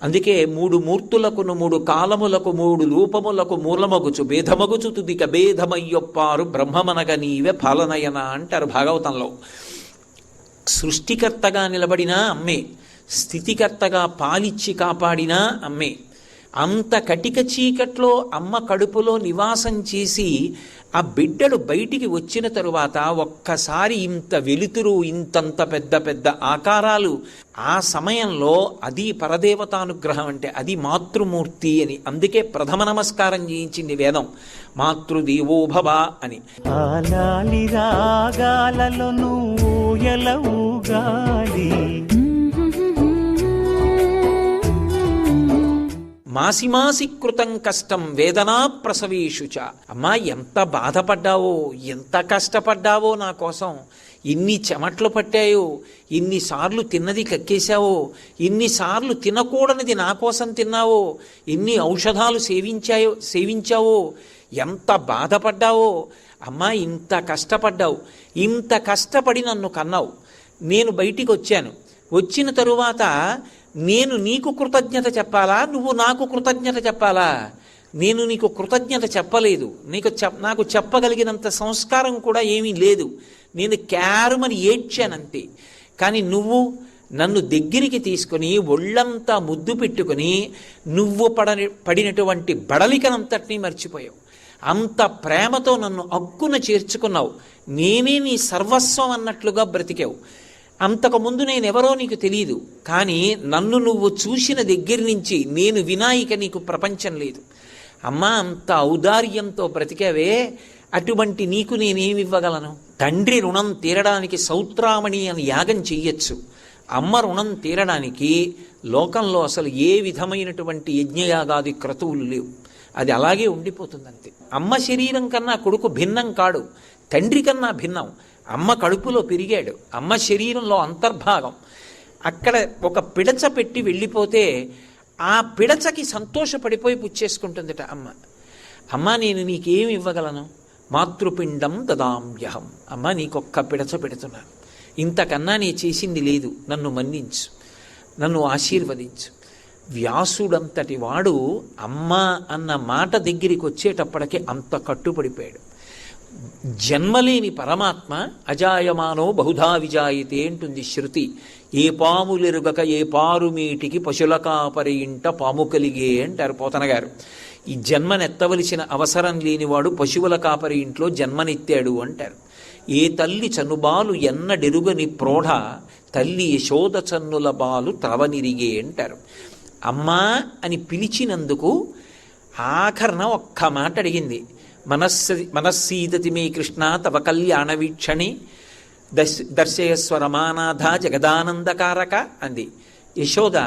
అందుకే మూడు మూర్తులకును మూడు కాలములకు మూడు రూపములకు మూలమగుచు భేదమగుచు తుదిక భేదమయ్యొప్పారు బ్రహ్మమనగ నీవే ఫాలనయన అంటారు భాగవతంలో. సృష్టికర్తగా నిలబడినా అమ్మే, స్థితికర్తగా పాలిచ్చి కాపాడినా అమ్మే. అంత కటిక చీకట్లో అమ్మ కడుపులో నివాసం చేసి ఆ బిడ్డలు బయటికి వచ్చిన తరువాత ఒక్కసారి ఇంత వెలుతురు, ఇంతంత పెద్ద పెద్ద ఆకారాలు, ఆ సమయంలో అది పరదేవతానుగ్రహం అంటే అది మాతృమూర్తి అని. అందుకే ప్రథమ నమస్కారం చేయించింది వేదం, మాతృదేవో భవ అని. ఆలాలి రాగాలలో నువ్వు ఊగాలి, మాసి మాసి కృతం కష్టం వేదనా ప్రసవేషుచ. అమ్మా ఎంత బాధపడ్డావో, ఎంత కష్టపడ్డావో నా కోసం, ఎన్ని చెమట్లు పట్టాయో, ఎన్నిసార్లు తిన్నది కక్కేశావో, ఎన్నిసార్లు తినకూడనిది నా కోసం తిన్నావో, ఎన్ని ఔషధాలు సేవించావో, ఎంత బాధపడ్డావో. అమ్మా ఇంత కష్టపడ్డావు, ఇంత కష్టపడి నన్ను కన్నావు. నేను బయటికి వచ్చాను, వచ్చిన తరువాత నేను నీకు కృతజ్ఞత చెప్పాలా, నువ్వు నాకు కృతజ్ఞత చెప్పాలా? నేను నీకు కృతజ్ఞత చెప్పలేదు, నాకు చెప్పగలిగినంత సంస్కారం కూడా ఏమీ లేదు. నేను క్యారుమని ఏడ్చానంతే. కానీ నువ్వు నన్ను దగ్గరికి తీసుకుని ఒళ్ళంతా ముద్దు పెట్టుకుని నువ్వు పడినటువంటి బడలికనంతటినీ మర్చిపోయావు. అంత ప్రేమతో నన్ను అక్కున చేర్చుకున్నావు. నేనే నీ సర్వస్వం అన్నట్లుగా బ్రతికావు. అంతకుముందు నేనెవరో నీకు తెలియదు, కానీ నన్ను నువ్వు చూసిన దగ్గర నుంచి నేను వినాయిక నీకు ప్రపంచం లేదు. అమ్మా అంత ఔదార్యంతో బ్రతికావే, అటువంటి నీకు నేనేమివ్వగలను? తండ్రి రుణం తీరడానికి సౌత్రామణి అని యాగం చెయ్యొచ్చు. అమ్మ రుణం తీరడానికి లోకంలో అసలు ఏ విధమైనటువంటి యజ్ఞయాగాది క్రతువులు లేవు. అది అలాగే ఉండిపోతుందంతే. అమ్మ శరీరం కన్నా కొడుకు భిన్నం కాడు, తండ్రి కన్నా భిన్నం. అమ్మ కడుపులో పెరిగాడు, అమ్మ శరీరంలో అంతర్భాగం. అక్కడ ఒక పిడచ పెట్టి వెళ్ళిపోతే ఆ పిడచకి సంతోషపడిపోయి పుచ్చేసుకుంటుందట అమ్మ. అమ్మ నేను నీకేమి ఇవ్వగలను? మాతృపిండం దదామ్యహం. అమ్మ నీకొక్క పిడచ పెడుతున్నాను, ఇంతకన్నా నీ చేసింది లేదు, నన్ను మన్నించు, నన్ను ఆశీర్వదించు. వ్యాసుడంతటి వాడు అమ్మ అన్న మాట దగ్గరికి వచ్చేటప్పటికి అంత కట్టుపడిపోయాడు. జన్మలేని పరమాత్మ అజాయమానో బహుధా విజాయితే అంటుంది శృతి. ఏ పాములెరుగక ఏ పారుమీటికి పశుల కాపరి ఇంట పాము కలిగే అంటారు పోతన గారు. ఈ జన్మనెత్తవలసిన అవసరం లేనివాడు పశువుల కాపరి ఇంట్లో జన్మనెత్తాడు అంటారు. ఏ తల్లి చనుబాలు ఎన్నడెరుగని ప్రోఢ తల్లి యశోద చన్నుల బాలు త్రవనిరిగే అంటారు. అమ్మా అని పిలిచినందుకు ఆఖరణ ఒక్క మాట అడిగింది, మనస్సీదతి మే కృష్ణ తవ కళ్యాణ వీక్షణి దర్శయస్వ రమానాథ జగదానందకారక అంది. యశోద,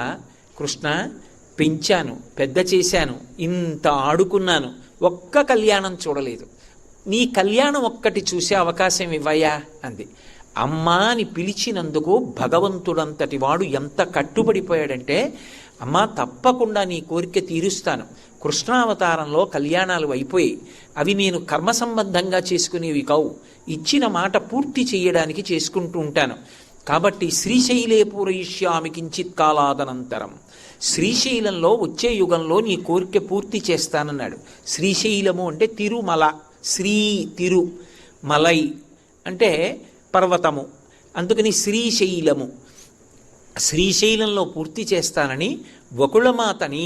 కృష్ణ పెంచాను, పెద్ద చేశాను, ఇంత ఆడుకున్నాను, ఒక్క కళ్యాణం చూడలేదు, నీ కళ్యాణం ఒక్కటి చూసే అవకాశం ఇవ్వయా అంది. అమ్మా అని పిలిచినందుకు భగవంతుడంతటి వాడు ఎంత కట్టుబడిపోయాడంటే, అమ్మా తప్పకుండా నీ కోరిక తీరుస్తాను. కృష్ణావతారంలో కళ్యాణాలు అయిపోయి అవి నేను కర్మ సంబంధంగా చేసుకునేవి కావు, ఇచ్చిన మాట పూర్తి చేయడానికి చేసుకుంటూ ఉంటాను. కాబట్టి శ్రీశైలే పూరయిష్యామి కించిత్ కాలాదనంతరం, శ్రీశైలంలో వచ్చే యుగంలో నీ కోరిక పూర్తి చేస్తానన్నాడు. శ్రీశైలము అంటే తిరుమల, శ్రీ తిరు, మలై అంటే పర్వతము, అందుకని శ్రీశైలము. శ్రీశైలంలో పూర్తి చేస్తానని వకుళమాతని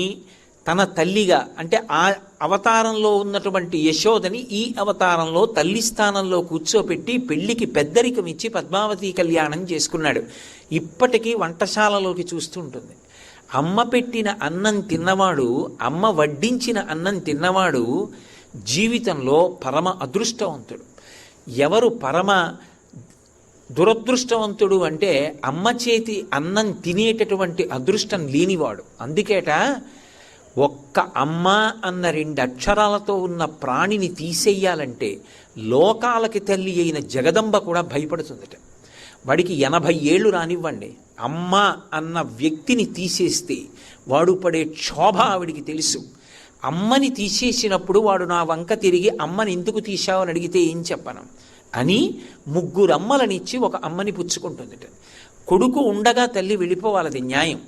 తన తల్లిగా, అంటే ఆ అవతారంలో ఉన్నటువంటి యశోదని ఈ అవతారంలో తల్లి స్థానంలో కూర్చోపెట్టి పెళ్లికి పెద్దరికం ఇచ్చి పద్మావతి కళ్యాణం చేసుకున్నాడు. ఇప్పటికీ వంటశాలలోకి చూస్తూ ఉంటుంది. అమ్మ పెట్టిన అన్నం తిన్నవాడు, అమ్మ వడ్డించిన అన్నం తిన్నవాడు జీవితంలో పరమ అదృష్టవంతుడు. ఎవరు పరమ దురదృష్టవంతుడు అంటే అమ్మ చేతి అన్నం తినేటటువంటి అదృష్టం లేనివాడు. అందుకేట ఒక్క అమ్మ అన్న 2 అక్షరాలతో ఉన్న ప్రాణిని తీసేయాలంటే లోకాలకి తల్లి అయిన జగదంబ కూడా భయపడుతుందట. వాడికి 80 ఏళ్ళు రానివ్వండి, అమ్మ అన్న వ్యక్తిని తీసేస్తే వాడు పడే క్షోభ ఆవిడికి తెలుసు. అమ్మని తీసేసినప్పుడు వాడు నా వంక తిరిగి అమ్మని ఎందుకు తీశావని అడిగితే ఏం చెప్పను అని 3 అమ్మలనిచ్చి ఒక అమ్మని పుచ్చుకుంటుందిట. కొడుకు ఉండగా తల్లి వెళ్ళిపోవాలది న్యాయం.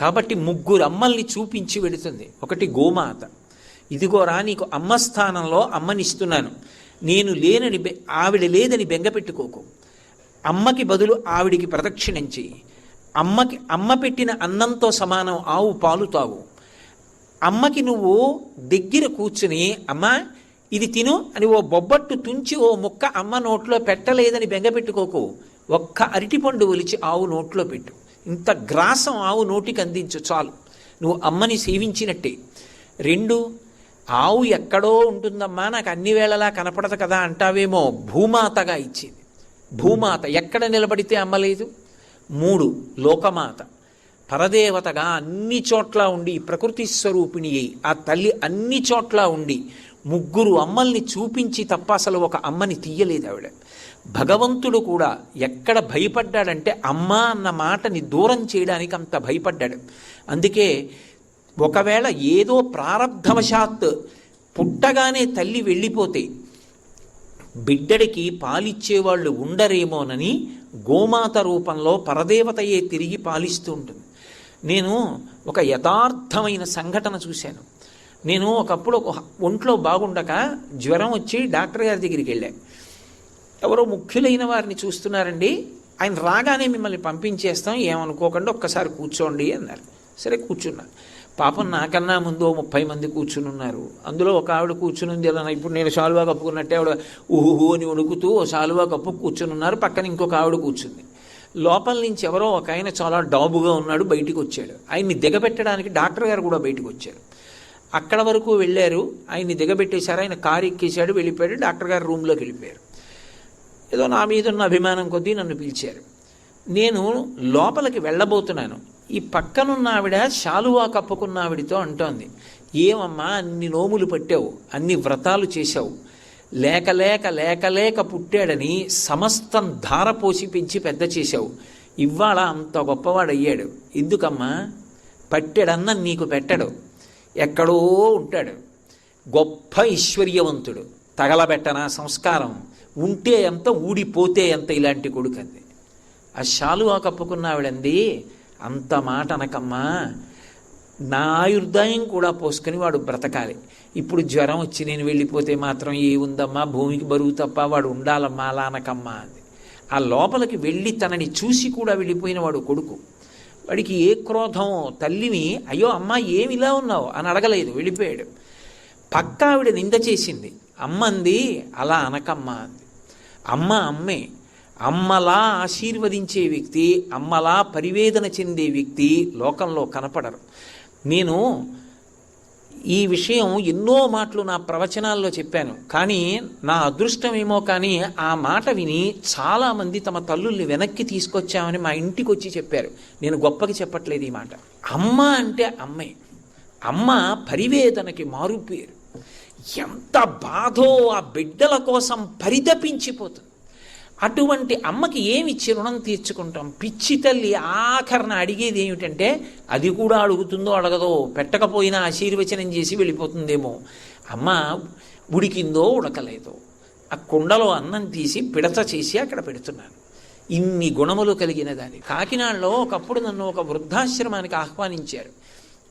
కాబట్టి ముగ్గురు అమ్మల్ని చూపించి వెడుతుంది. ఒకటి గోమాత, ఇదిగోరా నీకు అమ్మ స్థానంలో అమ్మనిస్తున్నాను, నేను లేనని ఆవిడ లేదని బెంగపెట్టుకోకు, అమ్మకి బదులు ఆవిడికి ప్రదక్షిణం చెయ్యి, అమ్మ పెట్టిన అన్నంతో సమానం ఆవు పాలు తాగు, అమ్మకి నువ్వు దగ్గర కూర్చుని అమ్మా ఇది తిను అని ఓ బొబ్బట్టు తుంచి ఓ ముక్క అమ్మ నోట్లో పెట్టలేదని బెంగపెట్టుకోకు, ఒక్క అరటిపండు ఒలిచి ఆవు నోట్లో పెట్టు, ఇంత గ్రాసం ఆవు నోటికి అందించు చాలు, నువ్వు అమ్మని సేవించినట్టే. 2, ఆవు ఎక్కడో ఉంటుందమ్మా నాకు అన్ని వేళలా కనపడదు కదా అంటావేమో, భూమాతగా ఇచ్చింది. భూమాత ఎక్కడ నిలబడితే అమ్మలేదు. 3, లోకమాత, పరదేవతగా అన్ని చోట్ల ఉండి ప్రకృతి స్వరూపిణి అయి ఆ తల్లి అన్ని చోట్ల ఉండి ముగ్గురు అమ్మల్ని చూపించి తప్ప అసలు ఒక అమ్మని తీయలేదు ఆవిడ. భగవంతుడు కూడా ఎక్కడ భయపడ్డాడంటే అమ్మ అన్న మాటని దూరం చేయడానికి అంత భయపడ్డాడు. అందుకే ఒకవేళ ఏదో ప్రారబ్ధవశాత్ పుట్టగానే తల్లి వెళ్ళిపోతే బిడ్డడికి పాలిచ్చేవాళ్ళు ఉండరేమోనని గోమాత రూపంలో పరదేవతయే తిరిగి పాలిస్తూ ఉంటుంది. నేను ఒక యథార్థమైన సంఘటన చూశాను. నేను ఒకప్పుడు ఒంట్లో బాగుండక జ్వరం వచ్చి డాక్టర్ గారి దగ్గరికి వెళ్ళాను. ఎవరో ముఖ్యులైన వారిని చూస్తున్నారండి, ఆయన రాగానే మిమ్మల్ని పంపించేస్తాం, ఏమనుకోకుండా ఒక్కసారి కూర్చోండి అన్నారు. సరే కూర్చున్నా. పాపం నాకన్నా ముందు 30 మంది కూర్చుని ఉన్నారు. అందులో ఒక ఆవిడ కూర్చుని ఉంది. అలా ఇప్పుడు నేను శాలువా కప్పుకున్నట్టే ఆవిడ ఊహు అని వణుకుతూ శాలువా కప్పు కూర్చుని ఉన్నారు. పక్కన ఇంకొక ఆవిడ కూర్చుంది. లోపల నుంచి ఎవరో ఒక ఆయన చాలా డాబుగా ఉన్నాడు, బయటికి వచ్చాడు. ఆయన్ని దిగబెట్టడానికి డాక్టర్ గారు కూడా బయటకు వచ్చారు. అక్కడ వరకు వెళ్ళారు, ఆయన్ని దిగబెట్టేశారు. ఆయన కారు ఎక్కేశాడు, వెళ్ళిపోయాడు. డాక్టర్ గారు రూమ్లోకి వెళ్ళిపోయారు. ఏదో నా మీద ఉన్న అభిమానం కొద్దీ నన్ను పిలిచారు. నేను లోపలికి వెళ్ళబోతున్నాను. ఈ పక్కనున్న ఆవిడ శాలువా కప్పుకున్న ఆవిడితో అంటోంది, ఏమమ్మా అన్ని నోములు పట్టావు, అన్ని వ్రతాలు చేశావు, లేక లేక లేక లేక పుట్టాడని సమస్తం ధారపోసి పెంచి పెద్ద చేశావు, ఇవాళ అంత గొప్పవాడయ్యాడు, ఎందుకమ్మా? పట్టెడన్న నీకు పెట్టడు, ఎక్కడో ఉంటాడు, గొప్ప ఐశ్వర్యవంతుడు, తగలబెట్టనా సంస్కారం, ఉంటే ఎంత ఊడిపోతే ఎంత ఇలాంటి కొడుకు అంది. ఆ శాలువా కప్పుకున్న ఆవిడంది, అంత మాట అనకమ్మా, నా ఆయుర్దాయం కూడా పోసుకొని వాడు బ్రతకాలి, ఇప్పుడు జ్వరం వచ్చి నేను వెళ్ళిపోతే మాత్రం ఏముందమ్మా, భూమికి బరువు తప్ప వాడు ఉండాలమ్మా, అలా అనకమ్మా అంది. ఆ లోపలికి వెళ్ళి తనని చూసి కూడా వెళ్ళిపోయిన వాడు కొడుకు. వాడికి ఏ క్రోధం, తల్లిని అయ్యో అమ్మా ఏమిలా ఉన్నావు అని అడగలేదు, వెళ్ళిపోయాడు. పక్క ఆవిడ నింద చేసింది, అమ్మంది అలా అనకమ్మా అంది. అమ్మ అమ్మే, అమ్మలా ఆశీర్వదించే వ్యక్తి, అమ్మలా పరివేదన చెందే వ్యక్తి లోకంలో కనపడరు. నేను ఈ విషయం ఎన్నో మాటలు నా ప్రవచనాల్లో చెప్పాను, కానీ నా అదృష్టం ఏమో కానీ ఆ మాట విని చాలామంది తమ తల్లుల్ని వెనక్కి తీసుకొచ్చామని మా ఇంటికి వచ్చి చెప్పారు. నేను గొప్పకి చెప్పట్లేదు ఈ మాట. అమ్మ అంటే అమ్మే, అమ్మ పరివేదనకి మారుపేరు. ఎంత బాధో ఆ బిడ్డల కోసం పరితపించిపోతుంది. అటువంటి అమ్మకి ఏమిచ్చి రుణం తీర్చుకుంటాం? పిచ్చి తల్లి ఆఖరణ అడిగేది ఏమిటంటే, అది కూడా అడుగుతుందో అడగదో, పెట్టకపోయినా ఆశీర్వచనం చేసి వెళ్ళిపోతుందేమో. అమ్మ ఉడికిందో ఉడకలేదో, ఆ కుండలో అన్నం తీసి పిడత చేసి అక్కడ పెడుతున్నాను. ఇన్ని గుణములు కలిగిన దాన్ని. కాకినాడలో ఒకప్పుడు నన్ను ఒక వృద్ధాశ్రమానికి ఆహ్వానించారు.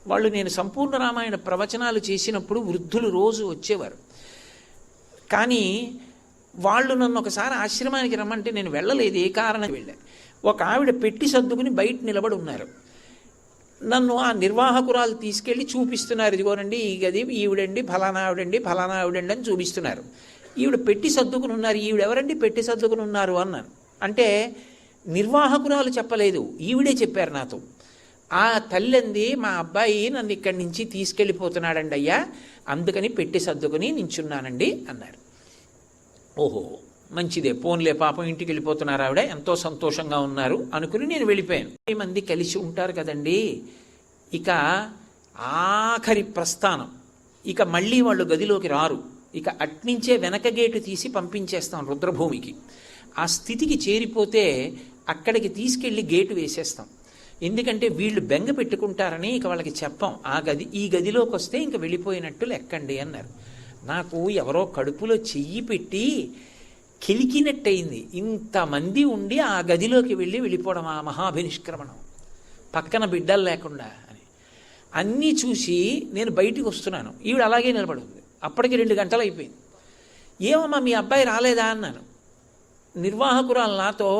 వాళ్ళు నేను సంపూర్ణ రామాయణ ప్రవచనాలు చేసినప్పుడు వృద్ధులు రోజు వచ్చేవారు. కానీ వాళ్ళు నన్ను ఒకసారి ఆశ్రమానికి రమ్మంటే నేను వెళ్ళలేదు, ఏ కారణం వెళ్ళాను. ఒక ఆవిడ పెట్టి సర్దుకుని బయట నిలబడి ఉన్నారు. నన్ను ఆ నిర్వాహకురాలు తీసుకెళ్ళి చూపిస్తున్నారు, ఇదిగోనండి ఈ గది, ఈవిడండి ఫలానా ఆవిడండి ఫలానా ఆవిడండి అని చూపిస్తున్నారు. ఈవిడ పెట్టి సర్దుకుని ఉన్నారు. ఈవిడెవరండి పెట్టి సర్దుకుని ఉన్నారు అన్నాను. అంటే నిర్వాహకురాలు చెప్పలేదు, ఈవిడే చెప్పారు నాతో. ఆ తల్లింది, మా అబ్బాయి నన్ను ఇక్కడి నుంచి తీసుకెళ్ళిపోతున్నాడండి అయ్యా, అందుకని పెట్టి సర్దుకుని నించున్నానండి అన్నారు. ఓహో మంచిదే, పోన్లే పాపం ఇంటికి వెళ్ళిపోతున్నారు ఆవిడ, ఎంతో సంతోషంగా ఉన్నారు అనుకుని నేను వెళ్ళిపోయాను. 10 మంది కలిసి ఉంటారు కదండి. ఇక ఆఖరి ప్రస్థానం, ఇక మళ్ళీ వాళ్ళు గదిలోకి రారు. ఇక అట్నుంచే వెనక గేటు తీసి పంపించేస్తాం రుద్రభూమికి. ఆ స్థితికి చేరిపోతే అక్కడికి తీసుకెళ్ళి గేటు వేసేస్తాం. ఎందుకంటే వీళ్ళు బెంగ పెట్టుకుంటారని ఇక వాళ్ళకి చెప్పాం, ఈ గదిలోకి వస్తే ఇంక వెళ్ళిపోయినట్టు లెక్కండి అన్నారు. నాకు ఎవరో కడుపులో చెయ్యి పెట్టి కెలికినట్టయింది. ఇంతమంది ఉండి ఆ గదిలోకి వెళ్ళిపోవడం, ఆ మహాభినిష్క్రమణం. పక్కన బిడ్డలు లేకుండా అని. అన్నీ చూసి నేను బయటికి వస్తున్నాను, ఈవిడ అలాగే నిలబడింది. అప్పటికి 2 గంటలు అయిపోయింది. ఏమమ్మా మీ అబ్బాయి రాలేదా అన్నాను. నిర్వాహకురాలు నాతో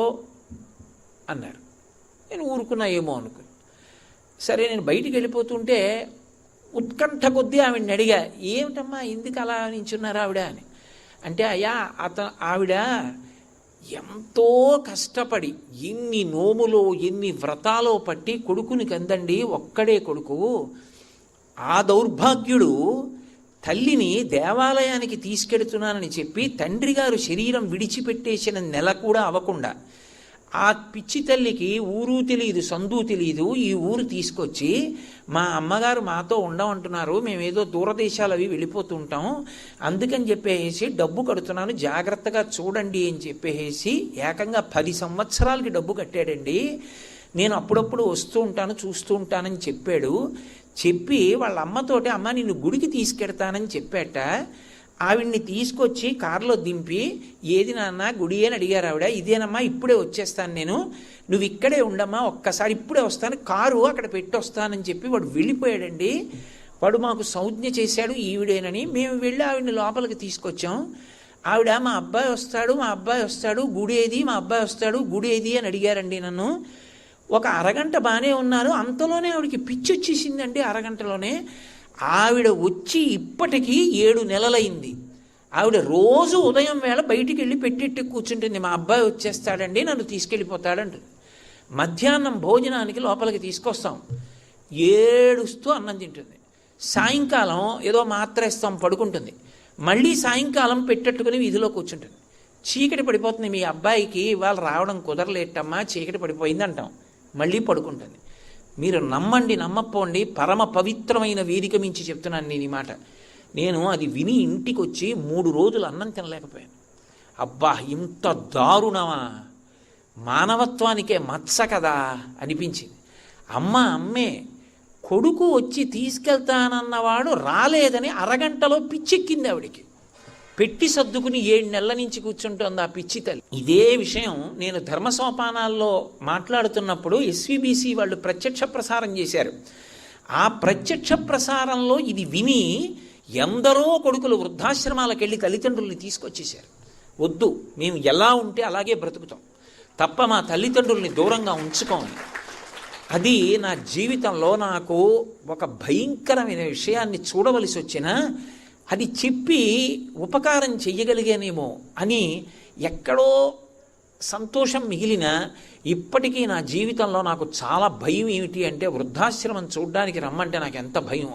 అన్నారు. నేను ఊరుకున్నా ఏమో అనుకుని. సరే నేను బయటికి వెళ్ళిపోతుంటే ఉత్కంఠ కొద్దీ ఆవిడని అడిగా, ఏమిటమ్మా ఎందుకు అలా నించున్నారు ఆవిడ అని. అంటే అయ్యా ఆవిడ ఎంతో కష్టపడి ఎన్ని నోములో ఎన్ని వ్రతాలో పట్టి కొడుకుని కందండి, ఒక్కడే కొడుకు. ఆ దౌర్భాగ్యుడు తల్లిని దేవాలయానికి తీసుకెడుతున్నానని చెప్పి తండ్రి గారు శరీరం విడిచిపెట్టేసిన నెల కూడా అవ్వకుండా ఆ పిచ్చి తల్లికి ఊరు తెలియదు సందు తెలియదు ఈ ఊరు తీసుకొచ్చి మా అమ్మగారు మాతో ఉండమంటున్నారు, మేమేదో దూరదేశాలు అవి వెళ్ళిపోతూ ఉంటాం, అందుకని చెప్పేసి డబ్బు కడుతున్నాను జాగ్రత్తగా చూడండి అని చెప్పేసి ఏకంగా 10 సంవత్సరాలకి డబ్బు కట్టాడండి. నేను అప్పుడప్పుడు వస్తూ ఉంటాను చూస్తూ ఉంటానని చెప్పాడు. చెప్పి వాళ్ళ అమ్మతోటి అమ్మ నిన్ను గుడికి తీసుకెడతానని చెప్పాట. ఆవిడ్ని తీసుకొచ్చి కారులో దింపి ఏది నాన్న గుడి అని అడిగారు ఆవిడ. ఇదేనమ్మా ఇప్పుడే వచ్చేస్తాను నేను, నువ్వు ఇక్కడే ఉండమ్మా ఒక్కసారి ఇప్పుడే వస్తాను, కారు అక్కడ పెట్టి వస్తానని చెప్పి వాడు వెళ్ళిపోయాడండి. వాడు మాకు సంజ్ఞ చేశాడు ఈవిడేనని. మేము వెళ్ళి ఆవిడ్ని లోపలికి తీసుకొచ్చాం. ఆవిడ మా అబ్బాయి వస్తాడు గుడి ఏది, మా అబ్బాయి వస్తాడు గుడి ఏది అని అడిగారండి నన్ను. ఒక అరగంట బాగానే ఉన్నారు, అంతలోనే ఆవిడకి పిచ్చి వచ్చేసిందండి. అరగంటలోనే ఆవిడ వచ్చి ఇప్పటికీ 7 నెలలైంది. ఆవిడ రోజు ఉదయం వేళ బయటికి వెళ్ళి పెట్టెట్టి కూర్చుంటుంది, మా అబ్బాయి వచ్చేస్తాడండి నన్ను తీసుకెళ్ళిపోతాడంటుంది. మధ్యాహ్నం భోజనానికి లోపలికి తీసుకొస్తాం, ఏడుస్తూ అన్నం తింటుంది. సాయంకాలం ఏదో మాత్ర ఇస్తాం పడుకుంటుంది. మళ్ళీ సాయంకాలం పెట్టెట్టుకుని వీధిలో కూర్చుంటుంది. చీకటి పడిపోతుంది, మీ అబ్బాయికి ఇవాళ రావడం కుదరలేటమ్మా చీకటి పడిపోయింది అంటాం, మళ్ళీ పడుకుంటుంది. మీరు నమ్మండి నమ్మపోండి, పరమ పవిత్రమైన వేదిక మించి చెప్తున్నాను నేను ఈ మాట. నేను అది విని ఇంటికి వచ్చి 3 రోజులు అన్నం తినలేకపోయాను. అబ్బా ఇంత దారుణమా, మానవత్వానికే మత్స కదా అనిపించింది. అమ్మే కొడుకు వచ్చి తీసుకెళ్తానన్నవాడు రాలేదని అరగంటలో పిచ్చెక్కింది ఆవిడికి. పెట్టి సర్దుకుని 7 నెలల నుంచి కూర్చుంటోంది ఆ పిచ్చి తల్లి. ఇదే విషయం నేను ధర్మ సోపానాల్లో మాట్లాడుతున్నప్పుడు ఎస్విబిసి వాళ్ళు ప్రత్యక్ష ప్రసారం చేశారు. ఆ ప్రత్యక్ష ప్రసారంలో ఇది విని ఎందరో కొడుకులు వృద్ధాశ్రమాలకు వెళ్ళి తల్లిదండ్రుల్ని తీసుకొచ్చేశారు. వద్దు, మేము ఎలా ఉంటే అలాగే బ్రతుకుతాం తప్ప మా తల్లిదండ్రుల్ని దూరంగా ఉంచుకోండి. అది నా జీవితంలో నాకు ఒక భయంకరమైన విషయాన్ని చూడవలసి వచ్చినా అది చెప్పి ఉపకారం చెయ్యగలిగానేమో అని ఎక్కడో సంతోషం మిగిలిన ఇప్పటికీ నా జీవితంలో నాకు చాలా భయం. ఏమిటి అంటే వృద్ధాశ్రమం చూడడానికి రమ్మంటే నాకు ఎంత భయం.